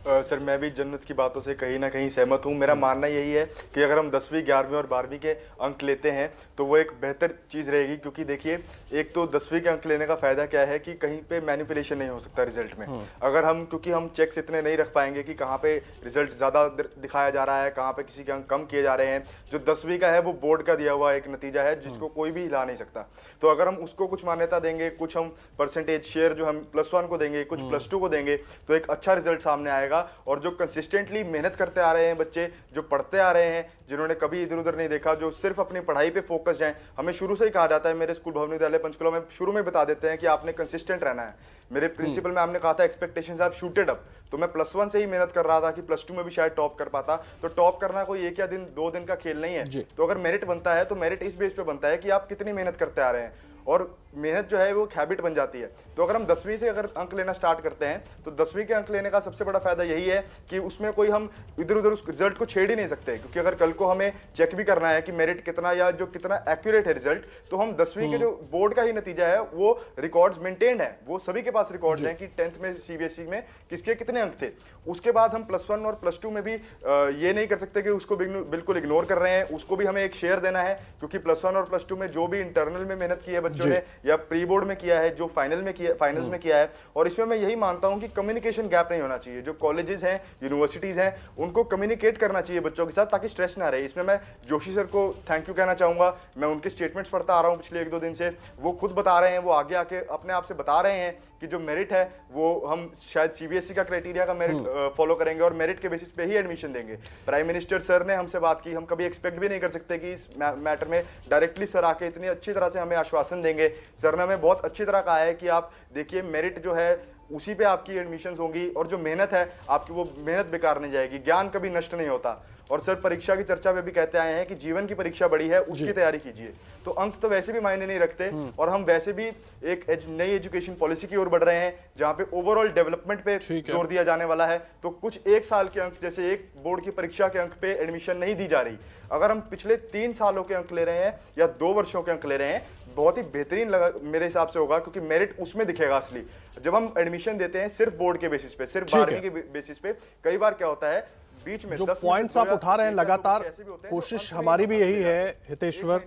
सर, मैं भी जन्नत की बातों से कहीं ना कहीं सहमत हूँ। मेरा मानना यही है कि अगर हम 10वीं, 11वीं और 12वीं के अंक लेते हैं तो वो एक बेहतर चीज़ रहेगी, क्योंकि देखिए, एक तो 10वीं के अंक लेने का फायदा क्या है कि कहीं पे मैनिपुलेशन नहीं हो सकता रिजल्ट में। अगर हम, क्योंकि हम चेक्स इतने नहीं रख पाएंगे कि कहाँ पे रिजल्ट ज़्यादा दिखाया जा रहा है, कहाँ पे किसी के अंक कम किए जा रहे हैं। जो 10वीं का है वो बोर्ड का दिया हुआ एक नतीजा है जिसको कोई भी हिला नहीं सकता। तो अगर हम उसको कुछ मान्यता देंगे, कुछ हम परसेंटेज शेयर जो हम +1 को देंगे, कुछ +2 को देंगे, तो एक अच्छा रिजल्ट सामने आएगा। और जो कंसिस्टेंटली मेहनत करते आ रहे हैं बच्चे, जो पढ़ते आ रहे हैं, जिन्होंने कभी इधर उधर नहीं देखा, जो सिर्फ अपनी पढ़ाई पे फोकस हैं, हमें शुरू से ही कहा जाता है, मेरे स्कूल भवन विद्यालय पंचकुला में शुरू में बता देते हैं कि आपने कंसिस्टेंट रहना है। मेरे प्रिंसिपल मैम ने कहा था एक्सपेक्टेशंस हैव शूटेड अप। तो मैं +1 से ही मेहनत कर रहा था कि +2 में भी शायद टॉप कर पाता। तो टॉप करना कोई एक या दिन 2 दिन का खेल नहीं है। तो अगर मेरिट बनता है तो मेरिट इस बेस पे बनता है कि आप कितनी मेहनत करते आ रहे हैं, और मेहनत जो है वो हैबिट बन जाती है। तो अगर हम 10वीं से अगर अंक लेना स्टार्ट करते हैं तो 10वीं के अंक लेने का सबसे बड़ा फायदा यही है कि उसमें कोई हम इधर उधर उस रिजल्ट को छेड़ ही नहीं सकते, क्योंकि अगर कल को हमें चेक भी करना है कि मेरिट कितना या जो कितना एक्यूरेट है रिजल्ट, तो हम 10वीं के जो बोर्ड का ही नतीजा है वो रिकॉर्ड्स मेंटेन्ड है, वो सभी के पास रिकॉर्ड्स हैं कि 10th में सीबीएसई में किसके कितने अंक थे। उसके बाद हम +1 और +2 में भी ये नहीं कर सकते कि उसको बिल्कुल इग्नोर कर रहे हैं, उसको भी हमें एक शेयर देना है, क्योंकि +1 और +2 में जो भी इंटरनल में मेहनत की है बच्चों ने, या प्री बोर्ड में किया है, जो फाइनल्स में किया है। और इसमें मैं यही मानता हूं कि कम्युनिकेशन गैप नहीं होना चाहिए। जो कॉलेजेस हैं, यूनिवर्सिटीज हैं, उनको कम्युनिकेट करना चाहिए बच्चों के साथ, ताकि स्ट्रेस ना रहे। इसमें मैं जोशी सर को थैंक यू कहना चाहूंगा। मैं उनके स्टेटमेंट्स पढ़ता आ रहा हूं पिछले 1-2 दिन से, वो खुद बता रहे हैं, वो आगे आके अपने आप से बता रहे हैं कि जो मेरिट है वो हम शायद सीबीएसई का क्राइटेरिया का मेरिट फॉलो करेंगे और मेरिट के बेसिस पे ही एडमिशन देंगे। प्राइम मिनिस्टर सर ने हमसे बात की, हम कभी एक्सपेक्ट भी नहीं कर सकते कि इस मैटर में डायरेक्टली सर आके इतनी अच्छी तरह से हमें आश्वासन देंगे। सर ने हमें बहुत अच्छी तरह कहा है कि आप देखिए मेरिट जो है उसी पे आपकी एडमिशन होंगी और जो मेहनत है आपकी वो मेहनत बेकार नहीं जाएगी, ज्ञान कभी नष्ट नहीं होता। और सर परीक्षा की चर्चा में भी कहते आए हैं कि जीवन की परीक्षा बड़ी है, उसकी तैयारी कीजिए। तो अंक तो वैसे भी मायने नहीं रखते और हम वैसे भी एक नई एजुकेशन पॉलिसी की ओर बढ़ रहे हैं जहां पे ओवरऑल डेवलपमेंट पे जोर दिया जाने वाला है। तो कुछ 1 साल के अंक, जैसे एक बोर्ड की परीक्षा के अंक पे एडमिशन नहीं दी जा रही, अगर हम पिछले 3 सालों के अंक ले रहे हैं या 2 वर्षों के अंक ले रहे हैं, बहुत ही बेहतरीन लगा मेरे हिसाब से होगा, क्योंकि मेरिट उसमें दिखेगा असली। जब हम एडमिशन देते हैं सिर्फ बोर्ड के बेसिस पे, सिर्फ 12वीं के बेसिस पे, कई बार क्या होता है बीच में जो पॉइंट्स आप उठा रहे हैं लगातार, कोशिश हमारी भी यही है हितेश्वर,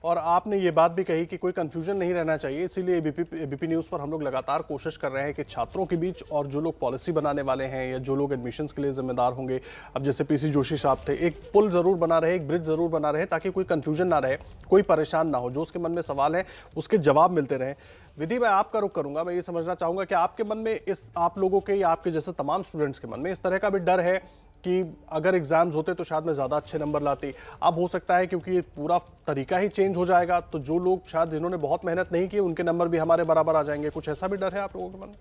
और आपने ये बात भी कही कि कोई कंफ्यूजन नहीं रहना चाहिए, इसीलिए एबीपी न्यूज़ पर हम लोग लगातार कोशिश कर रहे हैं कि छात्रों के बीच और जो लोग पॉलिसी बनाने वाले हैं या जो लोग एडमिशन्स के लिए जिम्मेदार होंगे, अब जैसे पीसी जोशी साहब थे, एक पुल जरूर बना रहे, एक ब्रिज जरूर बना रहे, ताकि कोई कंफ्यूजन ना रहे, कोई परेशान ना हो, जो उसके मन में सवाल है उसके जवाब मिलते रहे। विधि, मैं आपका रुख करूंगा, मैं ये समझना चाहूंगा कि आपके मन में आप लोगों के या आपके जैसे तमाम स्टूडेंट्स के मन में इस तरह का भी डर है कि अगर एग्जाम्स होते तो शायद मैं ज़्यादा अच्छे नंबर लाती, अब हो सकता है क्योंकि ये पूरा तरीका ही चेंज हो जाएगा तो जो लोग शायद जिन्होंने बहुत मेहनत नहीं की उनके नंबर भी हमारे बराबर आ जाएंगे, कुछ ऐसा भी डर है आप लोगों के मन में?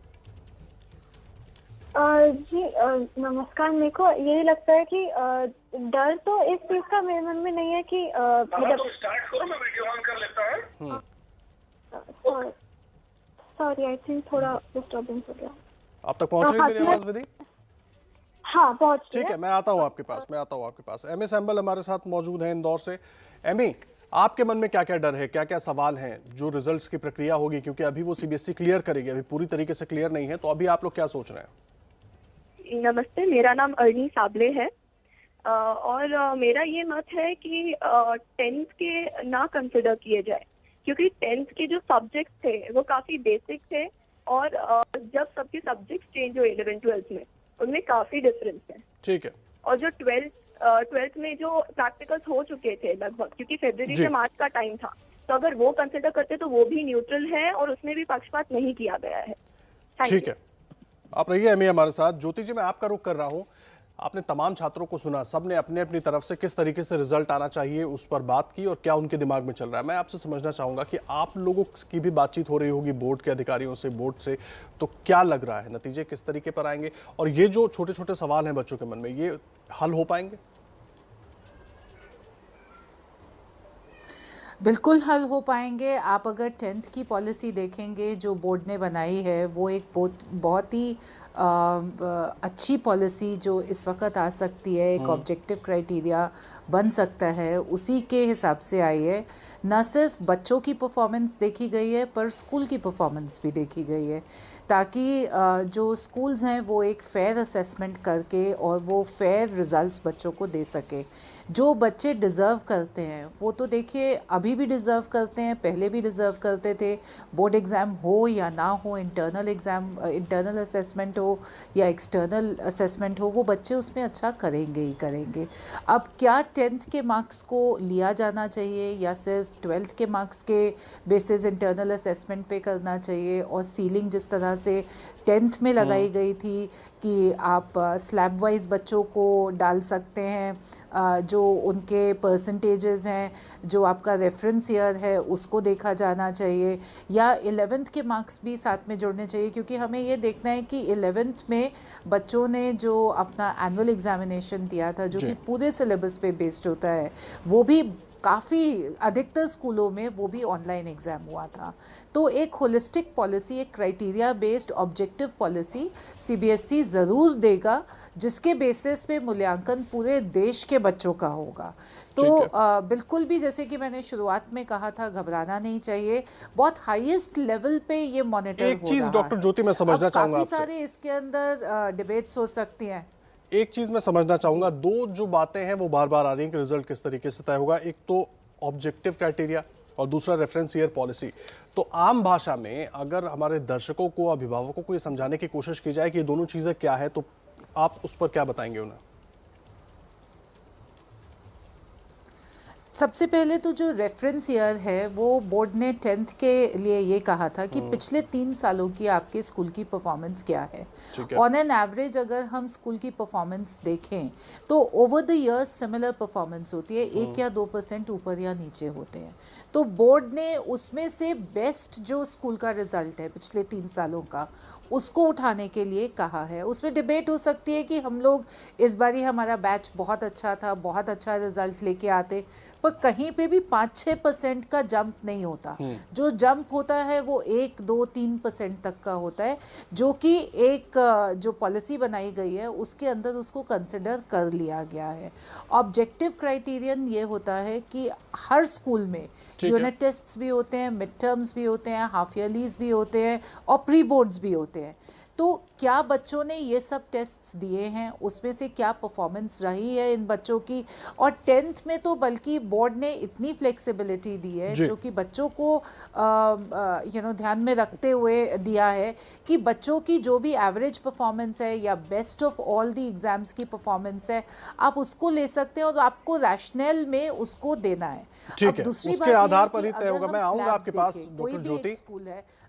जी नमस्कार। मेरे को यही लगता है कि डर तो इस चीज़ का मेरे मन में नहीं है कि मतलब स्टार्ट करो, मैं वीडियो ऑन कर लेता है। सॉरी, आई थिंक थोड़ा डिस्टर्बेंस हो गया। आप तक पहुंच रही है मेरी आवाज विधि? हाँ पहुंच रही ठीक है, मैं आता हूं आपके पास। एमए सैम्बल हमारे साथ मौजूद हैं इंदौर से। एमी, आपके मन में क्या क्या डर है, क्या क्या सवाल हैं जो रिजल्ट्स की प्रक्रिया होगी, क्योंकि अभी वो सीबीएसई क्लियर करेगी, अभी पूरी तरीके से क्लियर नहीं है, तो अभी आप लोग क्या सोच रहे हैं? नमस्ते, मेरा नाम अर्नी साबले है और मेरा ये मत है कि 10th के ना कंसिडर किए जाए, क्योंकि 10th के जो सब्जेक्ट थे वो काफी बेसिक थे और जब सबके सब्जेक्ट चेंज हुए 11th-12th में उनमें काफी डिफरेंस है। ठीक है। और जो 12th में जो प्रैक्टिकल्स हो चुके थे लगभग, क्योंकि फरवरी से मार्च का टाइम था, तो अगर वो कंसिडर करते तो वो भी न्यूट्रल है और उसमें भी पक्षपात नहीं किया गया है। ठीक है, आप रहिए एमी हमारे साथ। ज्योति जी, मैं आपका रुख कर रहा हूँ, आपने तमाम छात्रों को सुना, सबने अपने अपनी तरफ से किस तरीके से रिजल्ट आना चाहिए उस पर बात की और क्या उनके दिमाग में चल रहा है। मैं आपसे समझना चाहूंगा कि आप लोगों की भी बातचीत हो रही होगी बोर्ड के अधिकारियों से, बोर्ड से, तो क्या लग रहा है नतीजे किस तरीके पर आएंगे और ये जो छोटे छोटे सवाल हैं बच्चों के मन में, ये हल हो पाएंगे? बिल्कुल हल हो पाएंगे। आप अगर 10th की पॉलिसी देखेंगे जो बोर्ड ने बनाई है, वो एक बहुत ही अच्छी पॉलिसी जो इस वक्त आ सकती है, एक ऑब्जेक्टिव क्राइटेरिया बन सकता है, उसी के हिसाब से आई है। न सिर्फ बच्चों की परफॉर्मेंस देखी गई है पर स्कूल की परफॉर्मेंस भी देखी गई है, ताकि जो स्कूल्स हैं वो एक फेयर असेसमेंट करके और वो फेयर रिजल्ट्स बच्चों को दे सके। जो बच्चे डिज़र्व करते हैं वो तो देखिए अभी भी डिज़र्व करते हैं, पहले भी डिज़र्व करते थे, बोर्ड एग्ज़ाम हो या ना हो, इंटरनल असेसमेंट हो या एक्सटर्नल असेसमेंट हो, वो बच्चे उसमें अच्छा करेंगे ही करेंगे। अब क्या 10th के मार्क्स को लिया जाना चाहिए या सिर्फ 12th के मार्क्स के बेसिस इंटरनल असेसमेंट पे करना चाहिए, और सीलिंग जिस तरह से 10th में लगाई गई थी कि आप स्लैब वाइज बच्चों को डाल सकते हैं, जो उनके परसेंटेजेस हैं, जो आपका रेफरेंस ईयर है उसको देखा जाना चाहिए, या 11th के मार्क्स भी साथ में जोड़ने चाहिए, क्योंकि हमें ये देखना है कि 11th में बच्चों ने जो अपना एनुअल एग्जामिनेशन दिया था जो कि पूरे सिलेबस पे बेस्ड होता है, वो भी काफ़ी अधिकतर स्कूलों में वो भी ऑनलाइन एग्ज़ाम हुआ था। तो एक होलिस्टिक पॉलिसी, एक criteria based objective policy CBSE ज़रूर देगा, जिसके बेसिस पे मूल्यांकन पूरे देश के बच्चों का होगा। तो बिल्कुल भी, जैसे कि मैंने शुरुआत में कहा था, घबराना नहीं चाहिए, बहुत हाईएस्ट लेवल पे ये मॉनिटर हो रहा है। एक चीज़ डॉक्टर ज्योति मैं समझना चाहूँगा, काफ़ी सारे इसके अंदर डिबेट्स हो सकती हैं। एक चीज मैं समझना चाहूंगा, दो जो बातें हैं वो बार बार आ रही हैं कि रिजल्ट किस तरीके से तय होगा, एक तो ऑब्जेक्टिव क्राइटेरिया और दूसरा रेफरेंस ईयर पॉलिसी। तो आम भाषा में अगर हमारे दर्शकों को, अभिभावकों को ये समझाने की कोशिश की जाए कि ये दोनों चीजें क्या है, तो आप उस पर क्या बताएंगे उन्हें? सबसे पहले तो जो रेफरेंस ईयर है वो बोर्ड ने 10th के लिए ये कहा था कि पिछले 3 सालों की आपके स्कूल की परफॉर्मेंस क्या है। ऑन एन एवरेज अगर हम स्कूल की परफॉर्मेंस देखें तो over the years similar performance होती है, 1 या 2% ऊपर या नीचे होते हैं। तो बोर्ड ने उसमें से बेस्ट जो स्कूल का रिजल्ट है पिछले 3 सालों का, उसको उठाने के लिए कहा है। उसमें डिबेट हो सकती है कि हम लोग इस बार ही हमारा बैच बहुत अच्छा था, बहुत अच्छा रिजल्ट लेके आते, पर कहीं पे भी 5-6% का जंप नहीं होता। जो जंप होता है वो 1-2-3% तक का होता है, जो कि एक जो पॉलिसी बनाई गई है उसके अंदर उसको कंसिडर कर लिया गया है। ऑब्जेक्टिव क्राइटेरियन ये होता है कि हर स्कूल में यूनिट टेस्ट्स भी होते हैं, मिड टर्म्स भी होते हैं, हाफ ईयरलीज भी होते हैं और प्री बोर्ड्स भी होते हैं। तो क्या बच्चों ने ये सब टेस्ट्स दिए हैं, उसमें से क्या परफॉर्मेंस रही है इन बच्चों की। और 10th में तो बल्कि बोर्ड ने इतनी फ्लेक्सिबिलिटी दी है जो कि बच्चों को ध्यान में रखते हुए दिया है कि बच्चों की जो भी एवरेज परफॉर्मेंस है या best of all the exams की परफॉर्मेंस है, आप उसको ले सकते हैं और आपको रैशनल में उसको देना है। ठीक है, उसके आधार पर ही तय होगा। मैं आऊंगा आपके पास डॉक्टर ज्योति,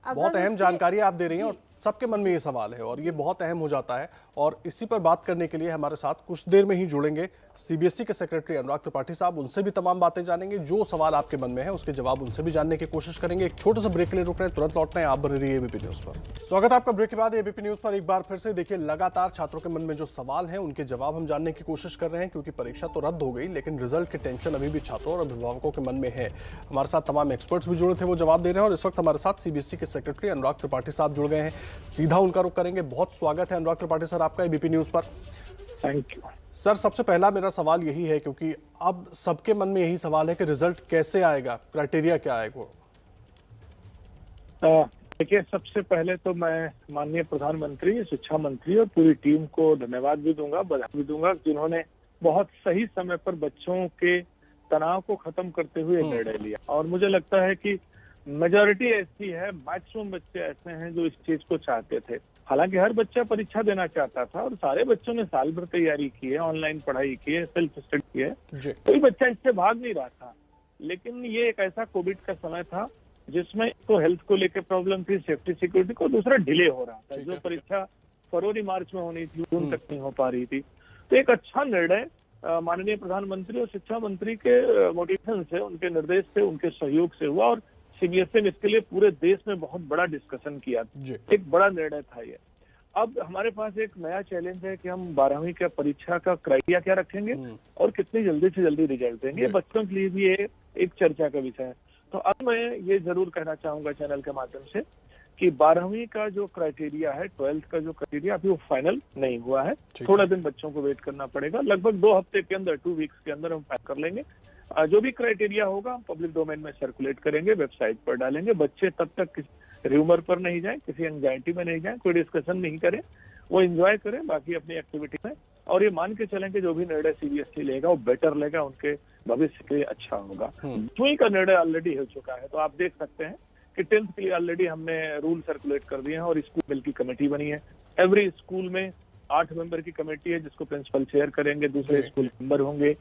बहुत अहम जानकारी आप दे रही हैं और सबके मन में ये सवाल है और ये बहुत अहम हो जाता है। और इसी पर बात करने के लिए हमारे साथ कुछ देर में ही जुड़ेंगे सीबीएसई के सेक्रेटरी अनुराग त्रिपाठी साहब। उनसे भी तमाम बातें जानेंगे, जो सवाल आपके मन में है उसके जवाब उनसे भी जानने की कोशिश करेंगे। एक छोटे से ब्रेक के लिए रुक रहे हैं, तुरंत लौटते हैं। आप बने रहिए एबीपी न्यूज पर। स्वागत है आपका ब्रेक के बाद एबीपी न्यूज पर। एक बार फिर से देखिए, लगातार छात्रों के मन में जो सवाल है उनके जवाब हम जानने की कोशिश कर रहे हैं, क्योंकि परीक्षा तो रद्द हो गई लेकिन रिजल्ट की टेंशन अभी भी छात्रों और अभिभावकों के मन में है। हमारे साथ तमाम एक्सपर्ट्स भी जुड़े थे, वो जवाब दे रहे हैं और इस वक्त हमारे साथ सीबीएसई के सेक्रेटरी अनुराग त्रिपाठी साहब जुड़ गए हैं। सीधा उनका रुख करेंगे। बहुत स्वागत है अनुराग त्रिपाठी सर आपका एबीपी न्यूज पर। Thank you sir. सबसे पहला मेरा सवाल यही है, क्योंकि अब सबके मन में यही सवाल है कि रिजल्ट कैसे आएगा, क्राइटेरिया क्या आएगा। देखिए, सबसे पहले तो मैं माननीय प्रधानमंत्री, शिक्षा मंत्री और पूरी टीम को धन्यवाद भी दूंगा, बधाई भी दूंगा, जिन्होंने बहुत सही समय पर बच्चों के तनाव को खत्म करते हुए निर्णय लिया। और मुझे लगता है कि मेजॉरिटी ऐसी है, मैक्सिमम बच्चे ऐसे हैं जो इस चीज को चाहते थे। हालांकि हर बच्चा परीक्षा देना चाहता था और सारे बच्चों ने साल भर तैयारी की है, ऑनलाइन पढ़ाई की है, सेल्फ स्टडी की है, कोई बच्चा इससे भाग नहीं रहा था। लेकिन ये एक ऐसा कोविड का समय था जिसमें तो हेल्थ को लेकर प्रॉब्लम थी, सेफ्टी सिक्योरिटी को, दूसरा डिले हो रहा था। जो परीक्षा फरवरी मार्च में होनी थी जून तक नहीं हो पा रही थी। तो एक अच्छा निर्णय माननीय प्रधानमंत्री और शिक्षा मंत्री के मोटिवेशन से, उनके निर्देश से, उनके सहयोग से हुआ और सीबीएसई ने इसके लिए पूरे देश में बहुत बड़ा डिस्कशन किया। एक बड़ा निर्णय था ये। अब हमारे पास एक नया चैलेंज है कि हम 12वीं का परीक्षा का क्राइटेरिया क्या रखेंगे और कितनी जल्दी से जल्दी रिजल्ट देंगे। बच्चों के लिए भी ये एक चर्चा का विषय है। तो अब मैं ये जरूर कहना चाहूंगा चैनल के माध्यम से कि 12वीं का जो क्राइटेरिया है, 12th का जो क्राइटेरिया अभी वो फाइनल नहीं हुआ है। थोड़ा दिन बच्चों को वेट करना पड़ेगा। लगभग 2 हफ्ते के अंदर, 2 वीक्स के अंदर हम पैक कर लेंगे। जो भी क्राइटेरिया होगा हम पब्लिक डोमेन में सर्कुलेट करेंगे, वेबसाइट पर डालेंगे। बच्चे तब तक किसी र्यूमर पर नहीं जाएं, किसी एंजाइटी में नहीं जाएं, कोई डिस्कशन नहीं करें, वो एंजॉय करें बाकी अपनी एक्टिविटी में। और ये मान के चलें कि जो भी निर्णय सीबीएसई लेगा वो बेटर लेगा, उनके भविष्य के लिए अच्छा होगा। 12वीं का निर्णय ऑलरेडी हो चुका है। तो आप देख सकते हैं कि 10th के लिए ऑलरेडी हमने रूल सर्कुलेट कर दिए हैं और स्कूल बिल की कमेटी बनी है। एवरी स्कूल में 8 मेंबर की कमेटी है जिसको प्रिंसिपल चेयर करेंगे, दूसरे स्कूल मेंबर होंगे।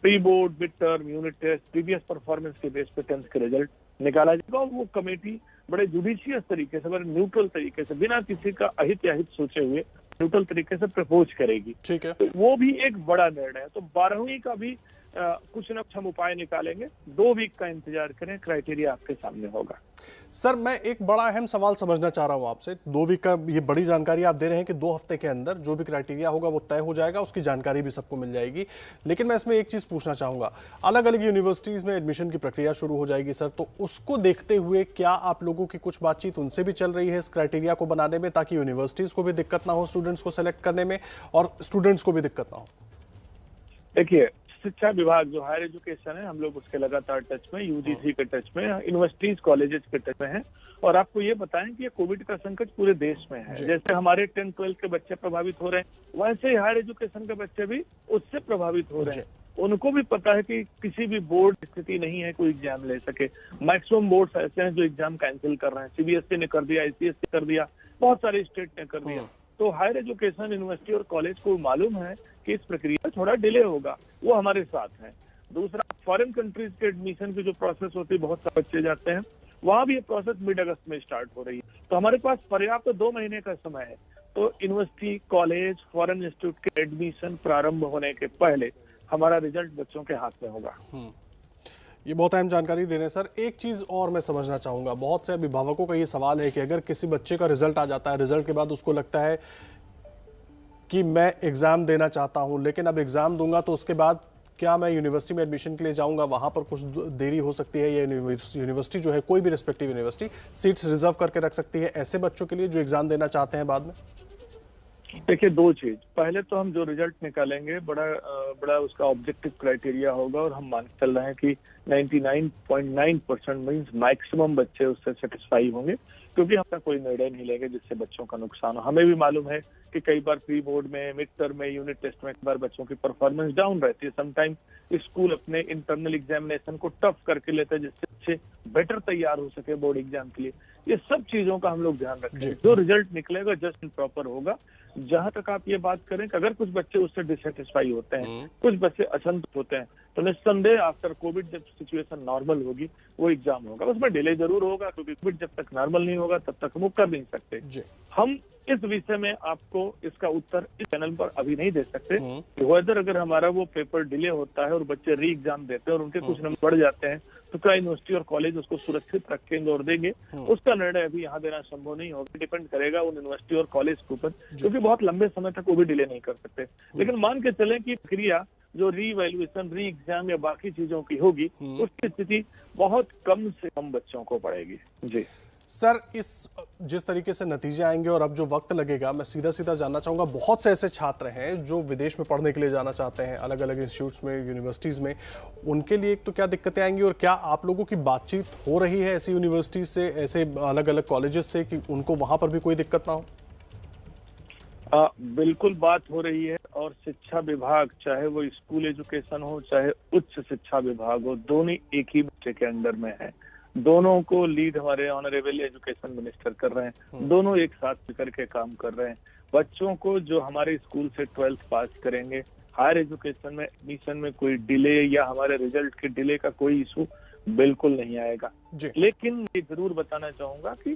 Pre board, mid term, unit test, previous performance के बेस पे 10th के रिजल्ट निकाला जाएगा और वो कमेटी बड़े जुडिशियस तरीके से, बड़े न्यूट्रल तरीके से, बिना किसी का अहित या हित सोचे हुए न्यूट्रल तरीके से प्रपोज करेगी। ठीक है, तो वो भी एक बड़ा निर्णय है। तो 12वीं का भी कुछ न कुछ हम उपाय निकालेंगे। 2 वीक का इंतजार करें, क्राइटेरिया आपके सामने होगा। सर, मैं एक बड़ा अहम सवाल समझना चाह रहा हूं आपसे। 2 वीक का ये बड़ी जानकारी आप दे रहे हैं कि 2 हफ्ते के अंदर जो भी क्राइटेरिया होगा वो तय हो जाएगा, उसकी जानकारी भी सबको मिल जाएगी। लेकिन मैं इसमें एक चीज पूछना चाहूंगा, अलग अलग यूनिवर्सिटीज में एडमिशन की प्रक्रिया शुरू हो जाएगी सर, तो उसको देखते हुए क्या आप लोगों की कुछ बातचीत उनसे भी चल रही है इस क्राइटेरिया को बनाने में, ताकि यूनिवर्सिटीज को भी दिक्कत ना हो स्टूडेंट्स को सेलेक्ट करने में और स्टूडेंट्स को भी दिक्कत ना हो? देखिए, शिक्षा विभाग जो हायर एजुकेशन है, हम लोग उसके लगातार टच में, यूजीसी के टच में, यूनिवर्सिटीज कॉलेजेस के टच में हैं। और आपको ये बताएं कि ये कोविड का संकट पूरे देश में है। जैसे हमारे 10th 12th के बच्चे प्रभावित हो रहे हैं, वैसे ही हायर एजुकेशन के बच्चे भी उससे प्रभावित हो रहे हैं। उनको भी पता है कि किसी भी बोर्ड स्थिति नहीं है कोई एग्जाम ले सके। मैक्सिमम बोर्ड्स ऐसे हैं जो एग्जाम कैंसिल कर रहे हैं। सीबीएसई ने कर दिया, आईसीएसई कर दिया, बहुत सारे स्टेट ने कर दिया। तो हायर एजुकेशन, यूनिवर्सिटी और कॉलेज को मालूम है कि इस प्रक्रिया थोड़ा डिले होगा, वो हमारे साथ हैं। दूसरा, फॉरेन कंट्रीज के एडमिशन की जो प्रोसेस होती है, बहुत सारे बच्चे जाते हैं, वहां भी ये प्रोसेस मिड अगस्त में स्टार्ट हो रही है। तो हमारे पास पर्याप्त 2 महीने का समय है। तो यूनिवर्सिटी, कॉलेज, फॉरेन इंस्टीट्यूट के एडमिशन प्रारंभ होने के पहले हमारा रिजल्ट बच्चों के हाथ में होगा। ये बहुत अहम जानकारी दे रहे हैं सर। एक चीज़ और मैं समझना चाहूँगा, बहुत से अभिभावकों का ये सवाल है कि अगर किसी बच्चे का रिजल्ट आ जाता है, रिजल्ट के बाद उसको लगता है कि मैं एग्ज़ाम देना चाहता हूँ, लेकिन अब एग्ज़ाम दूंगा तो उसके बाद क्या मैं यूनिवर्सिटी में एडमिशन के लिए जाऊंगा, वहाँ पर कुछ देरी हो सकती है, या यूनिवर्सिटी जो है, कोई भी रिस्पेक्टिव यूनिवर्सिटी सीट्स रिजर्व करके रख सकती है ऐसे बच्चों के लिए जो एग्ज़ाम देना चाहते हैं बाद में? देखिए, 2 चीज। पहले तो हम जो रिजल्ट निकालेंगे बड़ा उसका ऑब्जेक्टिव क्राइटेरिया होगा, और हम मान चल रहे हैं कि 99.9% मीन्स मैक्सिमम बच्चे उससे सेटिस्फाई होंगे, क्योंकि हम तक कोई निर्णय नहीं लेंगे जिससे बच्चों का नुकसान हो। हमें भी मालूम है कि कई बार प्री बोर्ड में, मिड टर्म में, यूनिट टेस्ट में कई बार बच्चों की परफॉर्मेंस डाउन रहती है। समटाइम स्कूल अपने इंटरनल एग्जामिनेशन को टफ करके लेते हैं जिससे बच्चे बेटर तैयार हो सके बोर्ड एग्जाम के लिए। ये सब चीजों का हम लोग ध्यान रखेंगे। जो रिजल्ट निकलेगा जस्ट एंड प्रॉपर होगा। जहां तक आप ये बात करें कि अगर कुछ बच्चे उससे डिससेटिस्फाई होते हैं, कुछ बच्चे असंतुष्ट होते हैं, तो निस्संदेह आफ्टर कोविड जब सिचुएशन नॉर्मल होगी वो एग्जाम होगा। उसमें डिले जरूर होगा, क्योंकि कोविड जब तक नॉर्मल नहीं होगा तब तक हम वो कर नहीं सकते। हम इस विषय में आपको इसका उत्तर इस चैनल पर अभी नहीं दे सकते कि वेदर अगर हमारा वो पेपर डिले होता है और बच्चे री एग्जाम देते हैं और उनके कुछ नंबर बढ़ जाते हैं, तो क्या यूनिवर्सिटी और कॉलेज उसको सुरक्षित रखेंगे और देंगे, उसका निर्णय अभी यहाँ देना संभव नहीं होगा। डिपेंड करेगा उन यूनिवर्सिटी और कॉलेज के ऊपर, क्योंकि बहुत लंबे समय तक वो भी डिले नहीं कर सकते। लेकिन मान के चलें कि प्रक्रिया जो री वैल्यूएशन, री एग्जाम या बाकी चीजों की होगी, उसकी स्थिति बहुत कम से कम बच्चों को पड़ेगी। जी सर, जिस तरीके से नतीजे आएंगे और अब जो वक्त लगेगा, मैं सीधा सीधा जानना चाहूँगा, बहुत से ऐसे छात्र हैं जो विदेश में पढ़ने के लिए जाना चाहते हैं, अलग अलग इंस्टीट्यूट्स में, यूनिवर्सिटीज़ में, उनके लिए एक तो क्या दिक्कतें आएंगी, और क्या आप लोगों की बातचीत हो रही है ऐसी यूनिवर्सिटीज से, ऐसे अलग अलग कॉलेजेस से, कि उनको वहाँ पर भी कोई दिक्कत ना हो? बिल्कुल बात हो रही है, और शिक्षा विभाग, चाहे वो स्कूल एजुकेशन हो चाहे उच्च शिक्षा विभाग हो, दोनों एक ही बच्चे के अंडर में है। दोनों को लीड हमारे ऑनरेबल एजुकेशन मिनिस्टर कर रहे हैं। दोनों एक साथ मिलकर के काम कर रहे हैं। बच्चों को जो हमारे स्कूल से 12th पास करेंगे, हायर एजुकेशन में एडमिशन में कोई डिले या हमारे रिजल्ट के डिले का कोई इशू बिल्कुल नहीं आएगा। लेकिन ये जरूर बताना चाहूंगा कि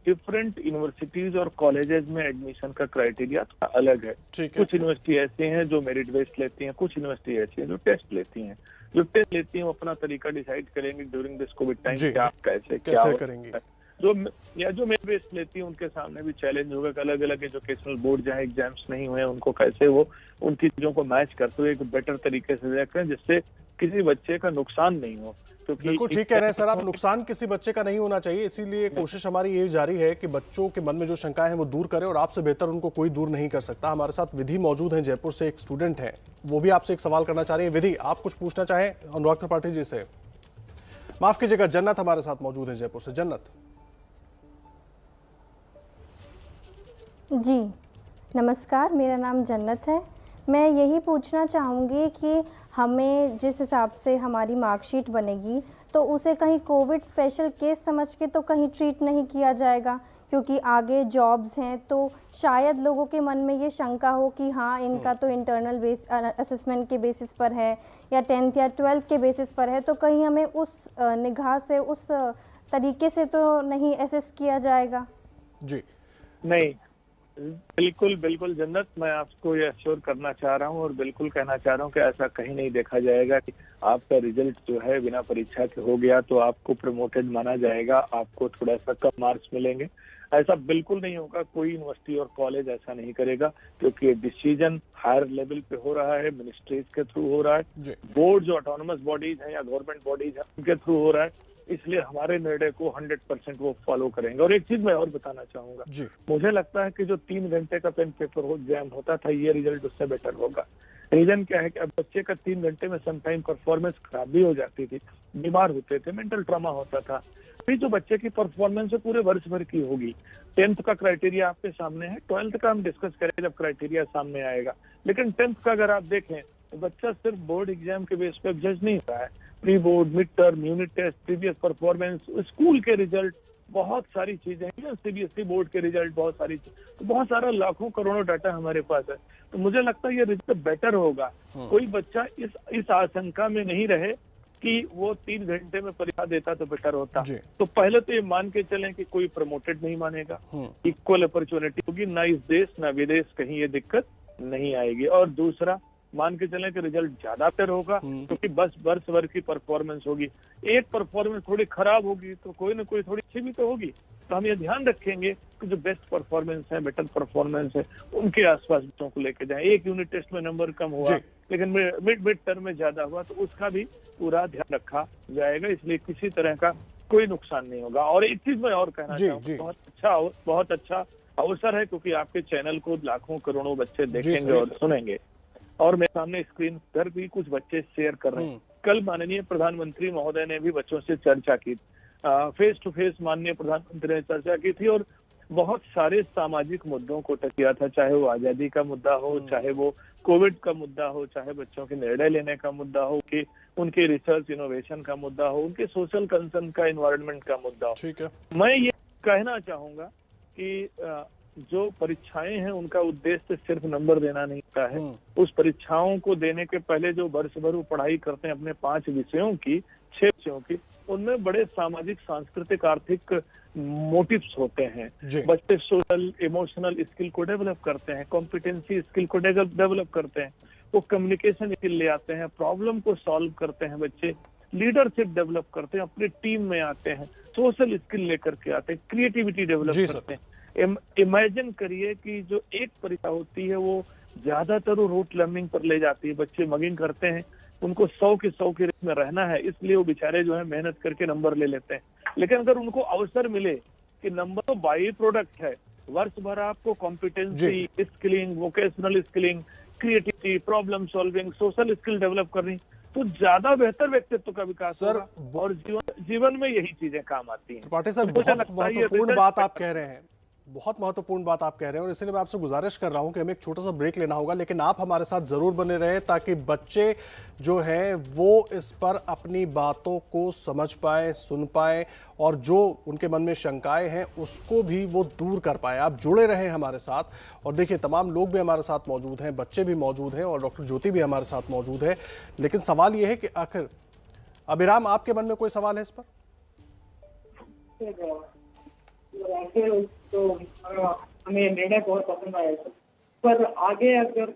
डिफरेंट यूनिवर्सिटीज और कॉलेजेस में एडमिशन का क्राइटेरिया थोड़ा अलग है। कुछ यूनिवर्सिटी ऐसे हैं जो मेरिट बेस्ड लेती हैं, कुछ यूनिवर्सिटी ऐसी हैं जो टेस्ट लेती हैं। जो टेस्ट लेती हैं वो अपना तरीका डिसाइड करेंगे ड्यूरिंग दिस कोविड टाइम क्या कैसे करेंगे। जो मेरिट बेस्ड लेती हैं उनके सामने भी चैलेंज होगा कि अलग अलग एजुकेशनल बोर्ड जहाँ एग्जाम्स नहीं हुए उनको कैसे वो उनकी चीजों को मैच करते हुए एक बेटर तरीके से देखें जिससे किसी बच्चे का नुकसान नहीं हो। बिल्कुल ठीक कह रहे हैं सर आप, नुकसान किसी बच्चे का नहीं होना चाहिए, इसीलिए कोशिश हमारी ये जारी है कि बच्चों के मन में जो शंकाएं हैं वो दूर करें, और आपसे बेहतर उनको कोई दूर नहीं कर सकता। हमारे साथ विधि मौजूद हैं, जयपुर से एक स्टूडेंट हैं, वो भी आपसे एक सवाल करना चाह रही है। विधि, आप कुछ पूछना चाहें अनुराग त्रिपाठी जी से? माफ कीजिएगा, जन्नत हमारे साथ मौजूद है जयपुर से। जन्नत जी नमस्कार, मेरा नाम जन्नत है। मैं यही पूछना चाहूँगी कि हमें जिस हिसाब से हमारी मार्कशीट बनेगी तो उसे कहीं कोविड स्पेशल केस समझ के तो कहीं ट्रीट नहीं किया जाएगा, क्योंकि आगे जॉब्स हैं, तो शायद लोगों के मन में ये शंका हो कि हाँ इनका तो इंटरनल असेसमेंट के बेसिस पर है या 10th या 12th के बेसिस पर है, तो कहीं हमें उस निगाह से, उस तरीके से तो नहीं असेस किया जाएगा? जी नहीं, बिल्कुल बिल्कुल जन्नत, मैं आपको ये अश्योर करना चाह रहा हूँ और बिल्कुल कहना चाह रहा हूँ कि ऐसा कहीं नहीं देखा जाएगा कि आपका रिजल्ट जो है बिना परीक्षा के हो गया तो आपको प्रमोटेड माना जाएगा, आपको थोड़ा सा कम मार्क्स मिलेंगे। ऐसा बिल्कुल नहीं होगा, कोई यूनिवर्सिटी और कॉलेज ऐसा नहीं करेगा, क्योंकि ये डिसीजन हायर लेवल पे हो रहा है, मिनिस्ट्रीज के थ्रू हो रहा है, बोर्ड जो ऑटोनोमस बॉडीज हैं या गवर्नमेंट बॉडीज हैं उनके थ्रू हो रहा है, इसलिए हमारे निर्णय को 100% वो फॉलो करेंगे। और एक चीज मैं और बताना चाहूंगा, मुझे लगता है कि जो 3 घंटे का पेन पेपर एग्जाम होता था, ये रिजल्ट उससे बेटर होगा। रीजन क्या है कि अब बच्चे का 3 घंटे में समटाइम परफॉर्मेंस खराब भी हो जाती थी, बीमार होते थे, मेंटल ट्रॉमा होता था। फिर जो बच्चे की परफॉर्मेंस है पूरे वर्ष भर की होगी। 10th का क्राइटेरिया आपके सामने है, 12th का हम डिस्कस करेंगे जब क्राइटेरिया सामने आएगा, लेकिन 10th का अगर आप देखें तो बच्चा सिर्फ बोर्ड एग्जाम के बेस पे जज नहीं हो रहा है। Pre board, mid term, unit test, previous performance, school के रिजल्ट, बहुत सारी चीजें हैं, सीबीएसई बोर्ड के रिजल्ट, बहुत सारी तो बहुत सारा लाखों करोड़ों डाटा हमारे पास है। तो मुझे लगता है ये रिजल्ट बेटर होगा। कोई बच्चा इस आशंका में नहीं रहे कि वो 3 घंटे में परीक्षा देता तो बेटर होता। तो पहले तो ये मान के चलें कि कोई प्रमोटेड नहीं मानेगा, इक्वल अपॉर्चुनिटी होगी, ना इस देश ना विदेश कहीं ये दिक्कत नहीं आएगी। और दूसरा, मान के चलें कि रिजल्ट ज्यादा बेटर होगा क्योंकि बस वर्ष भर की परफॉर्मेंस होगी। एक परफॉर्मेंस थोड़ी खराब होगी तो कोई ना कोई थोड़ी अच्छी भी तो होगी। तो हम ये ध्यान रखेंगे कि जो बेस्ट परफॉर्मेंस है, बेटर परफॉर्मेंस है, उनके आसपास बच्चों को लेके जाएं। एक यूनिट टेस्ट में नंबर कम हुआ लेकिन मिड टर्म में ज्यादा हुआ तो उसका भी पूरा ध्यान रखा जाएगा, इसलिए किसी तरह का कोई नुकसान नहीं होगा। और एक चीज मैं और कहना चाहूँगा, बहुत अच्छा अवसर है क्योंकि आपके चैनल को लाखों करोड़ों बच्चे देखेंगे और सुनेंगे, और मेरे सामने स्क्रीन पर भी कुछ बच्चे शेयर कर रहे हैं। कल माननीय प्रधानमंत्री महोदय ने भी बच्चों से चर्चा की, फेस टू फेस माननीय प्रधानमंत्री ने चर्चा की थी और बहुत सारे सामाजिक मुद्दों को टच किया था, चाहे वो आजादी का मुद्दा हो, चाहे वो कोविड का मुद्दा हो, चाहे बच्चों के निर्णय लेने का मुद्दा हो, कि उनके रिसर्च इनोवेशन का मुद्दा हो, उनके सोशल कंसर्न का, एनवायरनमेंट का मुद्दा हो। ठीक है, मैं ये कहना चाहूंगा कि जो परीक्षाएं हैं उनका उद्देश्य सिर्फ नंबर देना नहीं होता है। उस परीक्षाओं को देने के पहले जो वर्ष भर वो पढ़ाई करते हैं अपने 5 विषयों की, 6 विषयों की, उनमें बड़े सामाजिक, सांस्कृतिक, आर्थिक मोटिव्स होते हैं। बच्चे सोशल इमोशनल स्किल को डेवलप करते हैं, कॉम्पिटेंसी स्किल को डेवलप करते हैं, वो कम्युनिकेशन स्किल ले आते हैं, प्रॉब्लम को सॉल्व करते हैं, बच्चे लीडरशिप डेवलप करते हैं, अपनी टीम में आते हैं, सोशल स्किल लेकर के आते हैं, क्रिएटिविटी डेवलप करते हैं। इमेजिन करिए कि जो एक परीक्षा होती है वो ज्यादातर रूट लर्निंग पर ले जाती है, बच्चे मगिंग करते हैं, उनको 100 की रेस में रहना है, इसलिए वो बेचारे जो है मेहनत करके नंबर ले लेते हैं। लेकिन अगर उनको अवसर मिले कि नंबर तो बाई प्रोडक्ट है, वर्ष भर आपको competency, skilling, vocational skilling, creativity, problem solving, social skill develop करनी, तो ज्यादा बेहतर व्यक्तित्व का विकास होगा और जीवन में यही चीजें काम आती हैं। त्रिपाठी सर, बहुत महत्वपूर्ण बात आप कह रहे हैं, बहुत महत्वपूर्ण बात आप कह रहे हैं, और इसलिए मैं आपसे गुजारिश कर रहा हूं कि हमें एक छोटा सा ब्रेक लेना होगा, लेकिन आप हमारे साथ जरूर बने रहे ताकि बच्चे जो हैं वो इस पर अपनी बातों को समझ पाए, सुन पाए, और जो उनके मन में शंकाएं हैं उसको भी वो दूर कर पाए। आप जुड़े रहे हमारे साथ, और देखिए तमाम लोग भी हमारे साथ मौजूद हैं, बच्चे भी मौजूद हैं, और डॉक्टर ज्योति भी हमारे साथ मौजूद है। लेकिन सवाल ये है कि आखिर अभिराम, आपके मन में कोई सवाल है इस पर? तो हमें निर्णय बहुत पसंद आया, पर आगे अगर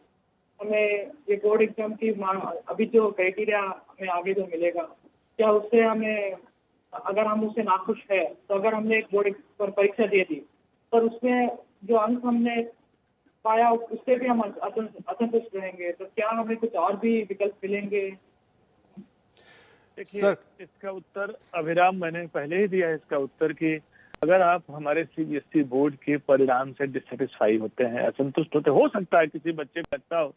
हमें ये बोर्ड एग्जाम की अभी जो क्राइटेरिया हमें आगे जो मिलेगा, क्या उससे हमें, अगर हम उससे नाखुश है, तो अगर हमने एक बोर्ड पर परीक्षा दी थी पर उसमें जो अंक हमने पाया उससे भी हम असंतुष्ट रहेंगे, तो क्या हमें कुछ और भी विकल्प मिलेंगे? देखिए, इसका उत्तर अभिराम मैंने पहले ही दिया है इसका उत्तर कि अगर आप हमारे सीबीएसई बोर्ड के परिणाम से डिससेटिस्फाई होते हैं, असंतुष्ट होते, हो सकता है किसी बच्चे को लगता हो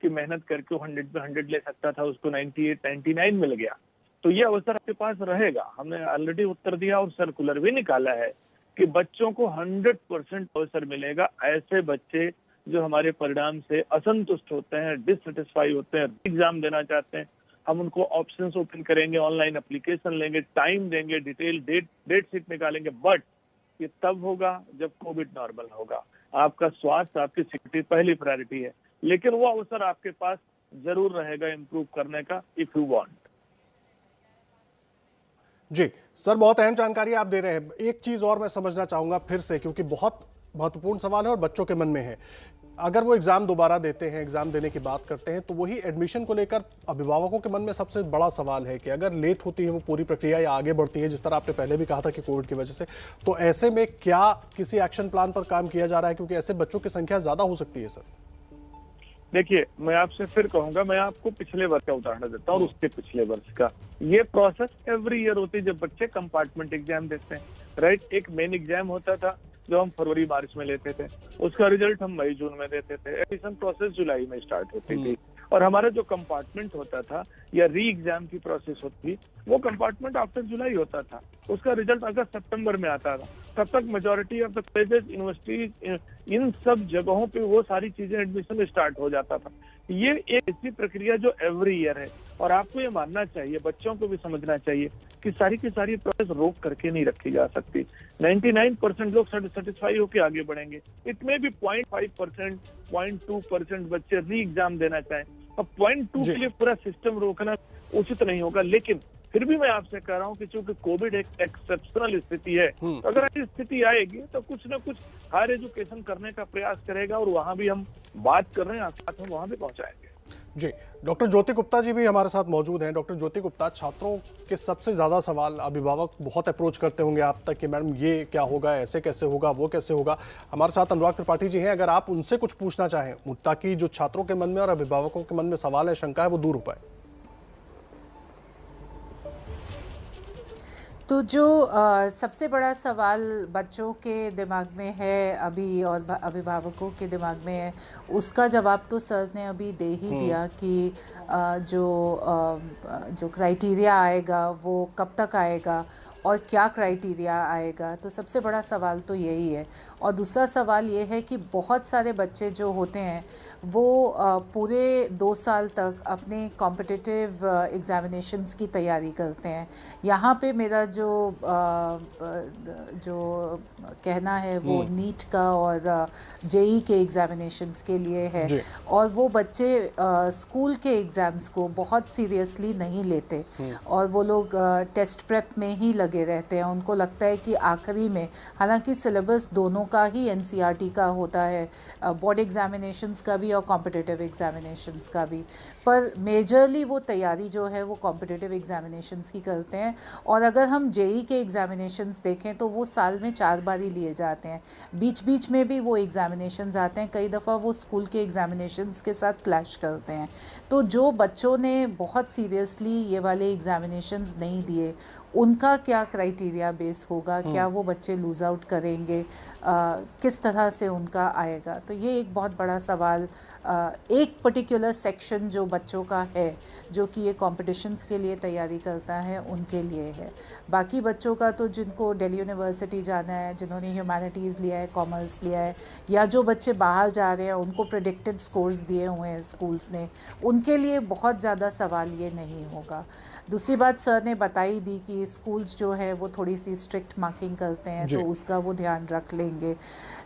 कि मेहनत करके 100 में 100 ले सकता था, उसको 98, 99 मिल गया, तो ये अवसर आपके पास रहेगा। हमने ऑलरेडी उत्तर दिया और सर्कुलर भी निकाला है कि बच्चों को 100% अवसर मिलेगा। ऐसे बच्चे जो हमारे परिणाम से असंतुष्ट होते हैं, डिससेटिस्फाई होते हैं, एग्जाम देना चाहते हैं, हम उनको ऑप्शंस ओपन करेंगे, ऑनलाइन एप्लीकेशन लेंगे, टाइम देंगे, डिटेल डेट शीट निकालेंगे, बट ये तब होगा जब कोविड नॉर्मल होगा। आपका स्वास्थ्य, आपकी सिक्योरिटी पहली प्रायोरिटी है, लेकिन वो अवसर आपके पास जरूर रहेगा इम्प्रूव करने का, इफ यू वांट। जी सर, बहुत अहम जानकारी आप दे रहे हैं। एक चीज और मैं समझना चाहूंगा फिर से, क्योंकि बहुत महत्वपूर्ण सवाल है और बच्चों के मन में है। अगर वो एग्जाम दोबारा देते हैं, एग्जाम देने की बात करते हैं, तो वही एडमिशन को लेकर अभिभावकों के मन में सबसे बड़ा सवाल है कि अगर लेट होती है वो पूरी प्रक्रिया या आगे बढ़ती है, जिस तरह आपने पहले भी कहा था कि कोविड की वजह से, तो ऐसे में क्या किसी एक्शन प्लान पर काम किया जा रहा है, क्योंकि ऐसे बच्चों की संख्या ज्यादा हो सकती है? सर देखिए, मैं आपसे फिर कहूंगा, मैं आपको पिछले वर्ष का उदाहरण देता हूँ और उसके पिछले वर्ष का। ये प्रोसेस एवरी ईयर होती है जब बच्चे कंपार्टमेंट एग्जाम देते हैं, राइट। एक मेन एग्जाम होता था जो हम फरवरी मार्च में लेते थे, उसका रिजल्ट हम मई जून में देते थे, एडमिशन प्रोसेस जुलाई में स्टार्ट होती थी, और हमारा जो कंपार्टमेंट होता था या री एग्जाम की प्रोसेस होती थी, वो कंपार्टमेंट आफ्टर जुलाई होता था, उसका रिजल्ट अगस्त सितंबर में आता था। तब तक majority of the colleges, universities, इन सब जगहों पे वो सारी चीजें एडमिशन स्टार्ट हो जाता था। ये एक ऐसी प्रक्रिया जो एवरी ईयर है, और आपको ये मानना चाहिए, बच्चों को भी समझना चाहिए कि सारी की सारी प्रोसेस रोक करके नहीं रखी जा सकती। 99% लोग सेटिस्फाई होकर आगे बढ़ेंगे। इट में भी 0.5%, 0.2% बच्चे री एग्जाम देना चाहें। अब 0.2 के लिए पूरा सिस्टम रोकना उचित नहीं होगा, लेकिन फिर भी मैं आपसे कह रहा हूँ कि चूंकि कोविड एक एक्सेप्शनल स्थिति है, तो अगर ऐसी स्थिति आएगी तो कुछ ना कुछ हायर एजुकेशन करने का प्रयास करेगा, और वहां भी हम बात कर रहे हैं, साथ में वहां भी पहुंचाएंगे। जी, डॉक्टर ज्योति गुप्ता जी भी हमारे साथ मौजूद हैं। डॉक्टर ज्योति गुप्ता, छात्रों के सबसे ज़्यादा सवाल अभिभावक बहुत अप्रोच करते होंगे आप तक कि मैडम ये क्या होगा, ऐसे कैसे होगा, वो कैसे होगा। हमारे साथ अनुराग त्रिपाठी जी हैं, अगर आप उनसे कुछ पूछना चाहें ताकि जो छात्रों के मन में और अभिभावकों के मन में सवाल है, शंका है, वो दूर हो पाए। तो जो सबसे बड़ा सवाल बच्चों के दिमाग में है अभी और अभिभावकों के दिमाग में है, उसका जवाब तो सर ने अभी दे ही दिया कि जो क्राइटेरिया आएगा वो कब तक आएगा और क्या क्राइटेरिया आएगा। तो सबसे बड़ा सवाल तो यही है। और दूसरा सवाल ये है कि बहुत सारे बच्चे जो होते हैं वो पूरे 2 साल तक अपने कॉम्पिटिटिव एग्ज़ामिनेशंस की तैयारी करते हैं। यहाँ पे मेरा जो कहना है वो नीट का और जेई के एग्ज़ामिनेशंस के लिए है, और वो बच्चे स्कूल के एग्ज़ाम्स को बहुत सीरियसली नहीं लेते और वो लोग टेस्ट प्रेप में ही लगे रहते हैं। उनको लगता है कि आखिरी में, हालांकि सिलेबस दोनों का ही एनसीईआरटी का होता है, बोर्ड एग्ज़ामिनेशंस का भी और कॉम्पिटिटिव एग्ज़ामिनेशंस का भी, पर मेजरली वो तैयारी जो है वो कॉम्पिटिटिव एग्ज़ामिनेशंस की करते हैं। और अगर हम जेई के एग्ज़ामिनेशंस देखें तो वो साल में 4 बार ही लिए जाते हैं, बीच बीच में भी वो एग्ज़ामिनेशंस आते हैं, कई दफ़ा वो स्कूल के एग्ज़ामिनेशंस के साथ क्लैश करते हैं। तो जो बच्चों ने बहुत सीरियसली ये वाले एग्ज़ामिनेशंस नहीं दिए, उनका क्या क्राइटेरिया बेस होगा, क्या वो बच्चे लूज़ आउट करेंगे, किस तरह से उनका आएगा। तो ये एक बहुत बड़ा सवाल एक पर्टिकुलर सेक्शन जो बच्चों का है, जो कि ये कॉम्पिटिशन्स के लिए तैयारी करता है, उनके लिए है। बाकी बच्चों का तो जिनको दिल्ली यूनिवर्सिटी जाना है, जिन्होंने ह्यूमैनिटीज़ लिया है, कॉमर्स लिया है, या जो बच्चे बाहर जा रहे हैं उनको प्रेडिक्टेड स्कोर्स दिए हुए हैं स्कूल्स ने, उनके लिए बहुत ज़्यादा सवाल ये नहीं होगा। दूसरी बात सर ने बताई दी कि स्कूल्स जो है वो थोड़ी सी स्ट्रिक्ट मार्किंग करते हैं, तो उसका वो ध्यान रख लेंगे।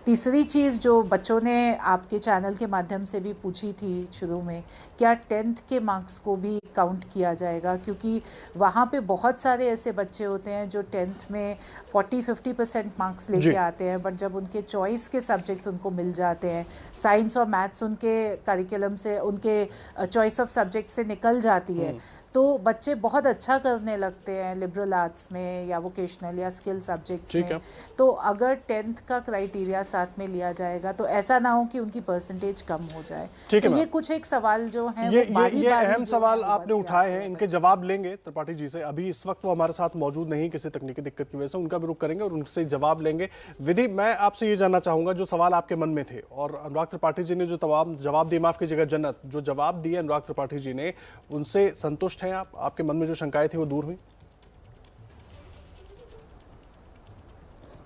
तीसरी चीज़ जो बच्चों ने आपके चैनल के माध्यम से भी पूछी थी शुरू में, क्या 10th के मार्क्स को भी काउंट किया जाएगा, क्योंकि वहाँ पे बहुत सारे ऐसे बच्चे होते हैं जो 10th में 40-50% मार्क्स लेके आते हैं, बट जब उनके चॉइस के सब्जेक्ट्स उनको मिल जाते हैं, साइंस और मैथ्स उनके करिकुलम से, उनके चॉइस ऑफ सब्जेक्ट से निकल जाती है, तो बच्चे बहुत अच्छा करने लगते हैं लिबरल आर्ट्स में या वोकेशनल या स्किल सब्जेक्ट्स में। तो अगर 10th का क्राइटेरिया साथ में लिया जाएगा तो ऐसा ना हो कि उनकी परसेंटेज कम हो जाए। तो ये कुछ एक सवाल जो हैं ये अहम सवाल आपने उठाए हैं, इनके जवाब लेंगे त्रिपाठी जी से। अभी इस वक्त वो हमारे साथ मौजूद नहीं किसी तकनीकी दिक्कत की वजह से, उनका भी रुख करेंगे और उनसे जवाब लेंगे। विधि, मैं आपसे ये जानना चाहूंगा जो सवाल आपके मन में थे, और अनुराग त्रिपाठी जी ने जो जवाब दिए, माफ कीजिएगा जन्नत, जो जवाब दिए अनुराग त्रिपाठी जी ने, उनसे संतुष्ट हैं आप? आपके मन में जो शंकाएं थी वो दूर हुई?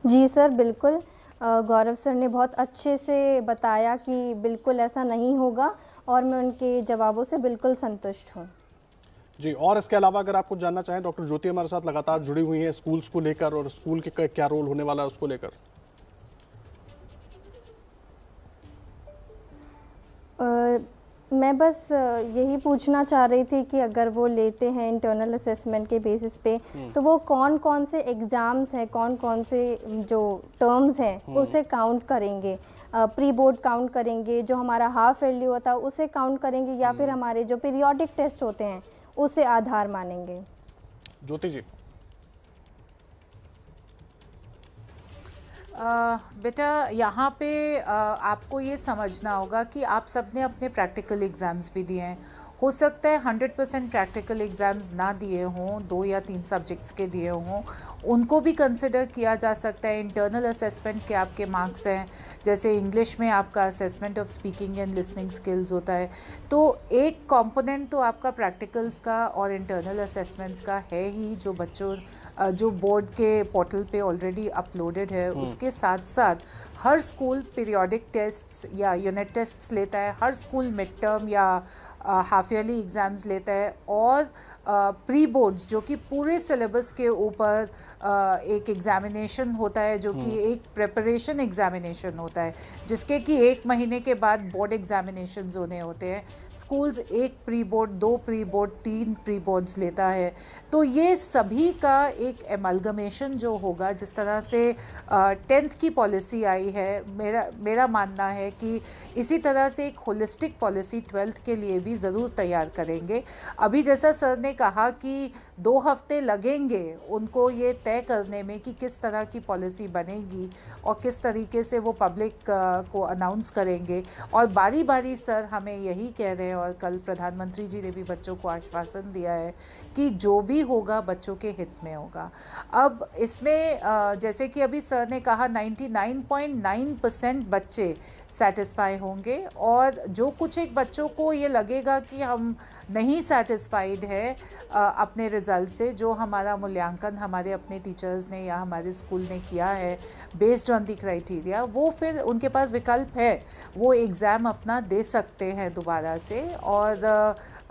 जी सर, बिल्कुल। गौरव सर ने बहुत अच्छे से बताया कि बिल्कुल ऐसा नहीं होगा, और मैं उनके जवाबों से बिल्कुल संतुष्ट हूँ। जी, और इसके अलावा अगर आप कुछ जानना चाहें, डॉक्टर ज्योति हमारे साथ लगातार जुड़ी हुई हैं स्कूल्स को लेकर, और स्कूल के क्या रोल होने वाला है उसको लेकर। मैं बस यही पूछना चाह रही थी कि अगर वो लेते हैं इंटरनल असेसमेंट के बेसिस पे, तो वो कौन कौन से एग्ज़ाम्स हैं, कौन कौन से जो टर्म्स हैं उसे काउंट करेंगे, प्री बोर्ड काउंट करेंगे, जो हमारा हाफ ईयरली होता है उसे काउंट करेंगे, या फिर हमारे जो पीरियोडिक टेस्ट होते हैं उसे आधार मानेंगे? ज्योति जी। बेटा, यहाँ पे आपको ये समझना होगा कि आप सब ने अपने प्रैक्टिकल एग्ज़ाम्स भी दिए हैं, हो सकता है 100% प्रैक्टिकल एग्ज़ाम्स ना दिए हों, 2 या 3 सब्जेक्ट्स के दिए हों, उनको भी कंसिडर किया जा सकता है। इंटरनल असेसमेंट के आपके मार्क्स हैं, जैसे इंग्लिश में आपका assessment of speaking and listening skills होता है, तो एक कंपोनेंट तो आपका प्रैक्टिकल्स का और इंटरनल असेसमेंट्स का है ही, जो बच्चों जो बोर्ड के पोर्टल पे ऑलरेडी अपलोडेड है। उसके साथ साथ हर स्कूल पीरियोडिक टेस्ट्स या यूनिट टेस्ट्स लेता है, हर स्कूल मिड टर्म या हाफ ईयरली एग्ज़ाम्स लेता है, और प्री बोर्ड्स जो कि पूरे सिलेबस के ऊपर एक एग्ज़ामिनेशन होता है, जो कि एक प्रिपरेशन एग्ज़ामिनेशन होता है, जिसके कि 1 महीने के बाद बोर्ड एग्ज़ामिनेशंस होने होते हैं। Schools 1 pre board, 2 pre board, 3 pre boards लेता है। तो ये सभी का एक एमलगमेशन जो होगा, जिस तरह से 10th की पॉलिसी आई है, मेरा मानना है कि इसी तरह से एक होलिस्टिक पॉलिसी 12th के लिए भी ज़रूर तैयार करेंगे। अभी जैसा सर ने कहा कि 2 हफ्ते लगेंगे उनको ये तय करने में कि किस तरह की पॉलिसी बनेगी और किस तरीके से वो पब्लिक को अनाउंस करेंगे, और बारी बारी सर हमें यही कह रहे हैं, और कल प्रधानमंत्री जी ने भी बच्चों को आश्वासन दिया है कि जो भी होगा बच्चों के हित में होगा। अब इसमें जैसे कि अभी सर ने कहा 99.9% बच्चे सेटिस्फाई होंगे, और जो कुछ एक बच्चों को ये लगेगा कि हम नहीं सेटिस्फाइड है अपने रिज़ल्ट से, जो हमारा मूल्यांकन हमारे अपने टीचर्स ने या हमारे स्कूल ने किया है बेस्ड ऑन दी क्राइटेरिया, वो फिर उनके पास विकल्प है, वो एग्ज़ाम अपना दे सकते हैं दोबारा से। और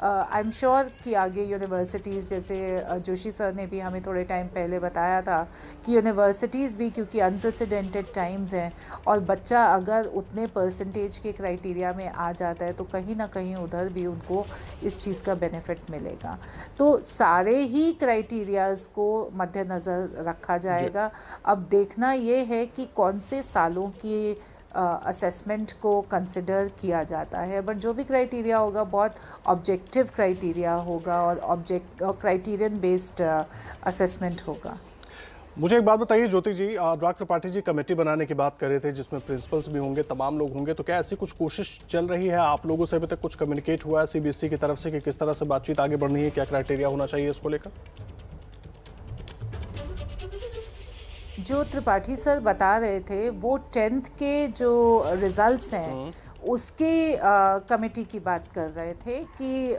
आई एम श्योर कि आगे यूनिवर्सिटीज़, जैसे जोशी सर ने भी हमें थोड़े टाइम पहले बताया था कि यूनिवर्सिटीज़ भी, क्योंकि अनप्रेसिडेंटेड टाइम्स हैं और बच्चा अगर उतने परसेंटेज के क्राइटेरिया में आ जाता है तो कहीं ना कहीं उधर भी उनको इस चीज़ का बेनिफिट मिलेगा। तो सारे ही क्राइटेरियाज़ को मद्देनज़र रखा जाएगा। अब देखना ये है कि कौन से सालों की असेसमेंट को कंसिडर किया जाता है, बट जो भी क्राइटेरिया होगा बहुत ऑब्जेक्टिव क्राइटेरिया होगा और क्राइटेरियन बेस्ड असेसमेंट होगा। मुझे एक बात बताइए ज्योति जी, अनुराग त्रिपाठी जी कमेटी बनाने की बात कर रहे थे जिसमें प्रिंसिपल्स भी होंगे, तमाम लोग होंगे, तो क्या ऐसी कुछ कोशिश चल रही है? आप लोगों से अभी तक कुछ कम्युनिकेट हुआ है सीबीएसई की तरफ से कि किस तरह से बातचीत आगे बढ़नी है, क्या क्राइटेरिया होना चाहिए इसको लेकर? जो त्रिपाठी सर बता रहे थे वो 10th के जो रिजल्ट्स हैं उसके कमेटी की बात कर रहे थे कि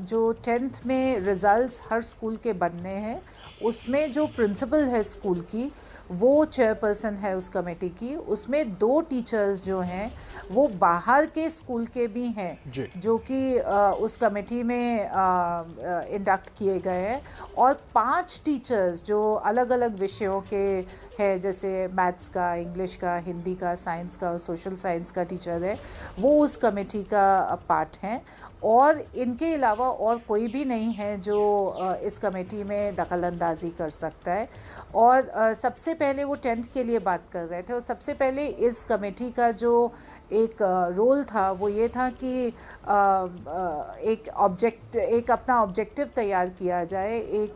जो 10th में रिजल्ट्स हर स्कूल के बनने हैं, उसमें जो प्रिंसिपल है स्कूल की वो चेयरपर्सन है उस कमेटी की, उसमें 2 टीचर्स जो हैं वो बाहर के स्कूल के भी हैं जो कि उस कमेटी में इंडक्ट किए गए हैं, और 5 टीचर्स जो अलग अलग विषयों के हैं, जैसे मैथ्स का, इंग्लिश का, हिंदी का, साइंस का और सोशल साइंस का टीचर है, वो उस कमेटी का पार्ट हैं। और इनके अलावा और कोई भी नहीं है जो इस कमेटी में दखलंदाजी कर सकता है। और सबसे पहले वो 10th के लिए बात कर रहे थे, और सबसे पहले इस कमेटी का जो एक रोल था वो ये था कि एक अपना ऑब्जेक्टिव तैयार किया जाए, एक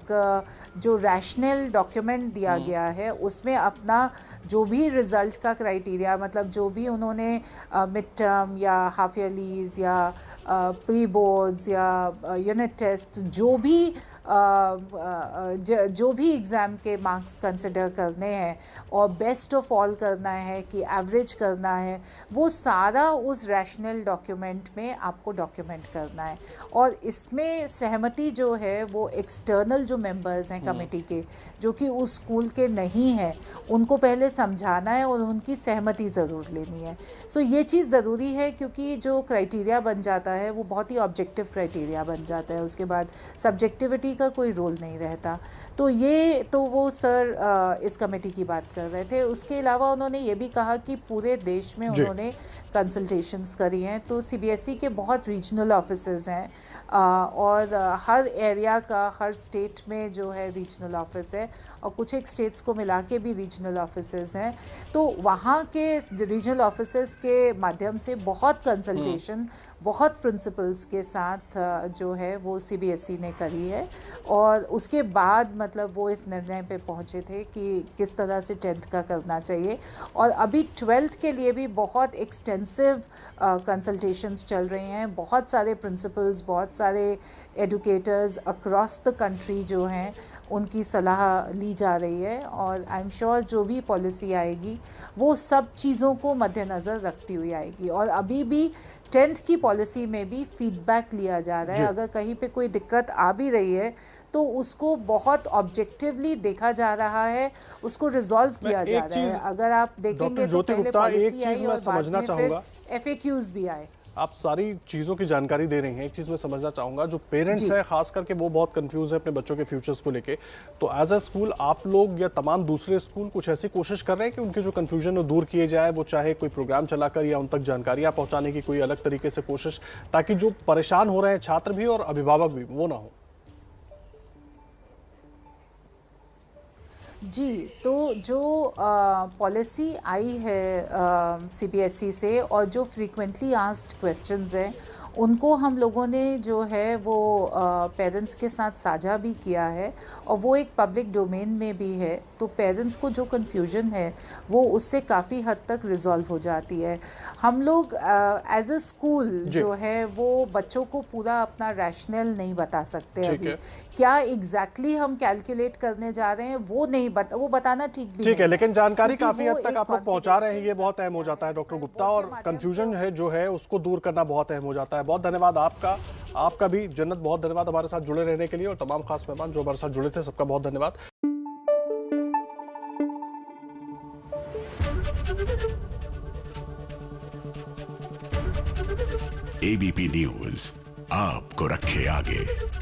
जो रैशनल डॉक्यूमेंट दिया गया है उसमें अपना जो भी रिज़ल्ट का क्राइटेरिया, मतलब जो भी उन्होंने मिड टर्म या हाफ ईयरलीज या प्री बोर्ड्स या यूनिट टेस्ट, जो भी एग्ज़ाम के मार्क्स कंसिडर करने हैं और बेस्ट ऑफ ऑल करना है कि एवरेज करना है, वो सारा उस रैशनल डॉक्यूमेंट में आपको डॉक्यूमेंट करना है। और इसमें सहमति जो है वो एक्सटर्नल जो मेंबर्स हैं कमेटी के, जो कि उस स्कूल के नहीं हैं, उनको पहले समझाना है और उनकी सहमति ज़रूर लेनी है। सो ये चीज़ ज़रूरी है, क्योंकि जो क्राइटेरिया बन जाता है वो बहुत ही ऑब्जेक्टिव क्राइटेरिया बन जाता है, उसके बाद सब्जेक्टिविटी का कोई रोल नहीं रहता। तो ये तो वो सर इस कमेटी की बात कर रहे थे। उसके अलावा उन्होंने ये भी कहा कि पूरे देश में उन्होंने कंसल्टेशंस करी हैं, तो सीबीएसई के बहुत रीजनल ऑफिसेज हैं और हर एरिया का, हर स्टेट में जो है रीजनल ऑफिस है, और कुछ एक स्टेट्स को मिला के भी रीजनल ऑफिसेज हैं। तो वहाँ के रीजनल ऑफिसेज के माध्यम से बहुत कंसल्टेशन बहुत प्रिंसिपल्स के साथ जो है वो सीबीएसई ने करी है, और उसके बाद मतलब वो इस निर्णय पे पहुँचे थे कि किस तरह से 10th का करना चाहिए। और अभी 12th के लिए भी बहुत एक्सटेंसिव कंसल्टेशंस चल रही हैं, बहुत सारे प्रिंसिपल्स, बहुत सारे एडुकेटर्स अक्रॉस द कंट्री जो हैं उनकी सलाह ली जा रही है, और आई एम श्योर जो भी पॉलिसी आएगी वो सब चीज़ों को मद्देनज़र रखती हुई आएगी। और अभी भी 10th की पॉलिसी में भी फीडबैक लिया जा रहा है, अगर कहीं पे कोई दिक्कत आ भी रही है तो उसको बहुत ऑब्जेक्टिवली देखा जा रहा है, उसको रिजॉल्व किया जा रहा है। अगर आप देखेंगे तो पहले पॉलिसी आई और बाद में फिर FAQs भी आए। आप सारी चीज़ों की जानकारी दे रही हैं, एक चीज़ मैं समझना चाहूँगा, जो पेरेंट्स हैं खास करके वो बहुत कंफ्यूज है अपने बच्चों के फ्यूचर्स को लेके, तो एज अ स्कूल आप लोग या तमाम दूसरे स्कूल कुछ ऐसी कोशिश कर रहे हैं कि उनके जो कंफ्यूजन है दूर किए जाए, वो चाहे कोई प्रोग्राम चलाकर या उन तक जानकारियाँ पहुँचाने की कोई अलग तरीके से कोशिश, ताकि जो परेशान हो रहे हैं छात्र भी और अभिभावक भी वो ना हो? जी, तो जो पॉलिसी आई है CBSE से और जो फ्रीक्वेंटली आस्क्ड क्वेश्चंस हैं उनको हम लोगों ने जो है वो पेरेंट्स के साथ साझा भी किया है, और वो एक पब्लिक डोमेन में भी है, तो पेरेंट्स को जो कन्फ्यूजन है वो उससे काफ़ी हद तक रिजॉल्व हो जाती है। हम लोग एज अ स्कूल जो है वो बच्चों को पूरा अपना रैशनल नहीं बता सकते अभी, क्या एग्जैक्टली हम कैलकुलेट करने जा रहे हैं वो बताना ठीक भी ठीक है, लेकिन जानकारी काफी हद तक आप लोग पहुंचा रहे हैं, ये बहुत अहम हो जाता है डॉक्टर गुप्ता, और कंफ्यूजन है जो है उसको दूर करना बहुत अहम हो जाता है। बहुत धन्यवाद आपका भी जन्नत, बहुत धन्यवाद हमारे साथ जुड़े रहने के लिए, और तमाम खास मेहमान जो हमारे साथ जुड़े थे सबका बहुत धन्यवाद। ABP न्यूज आपको रखे आगे।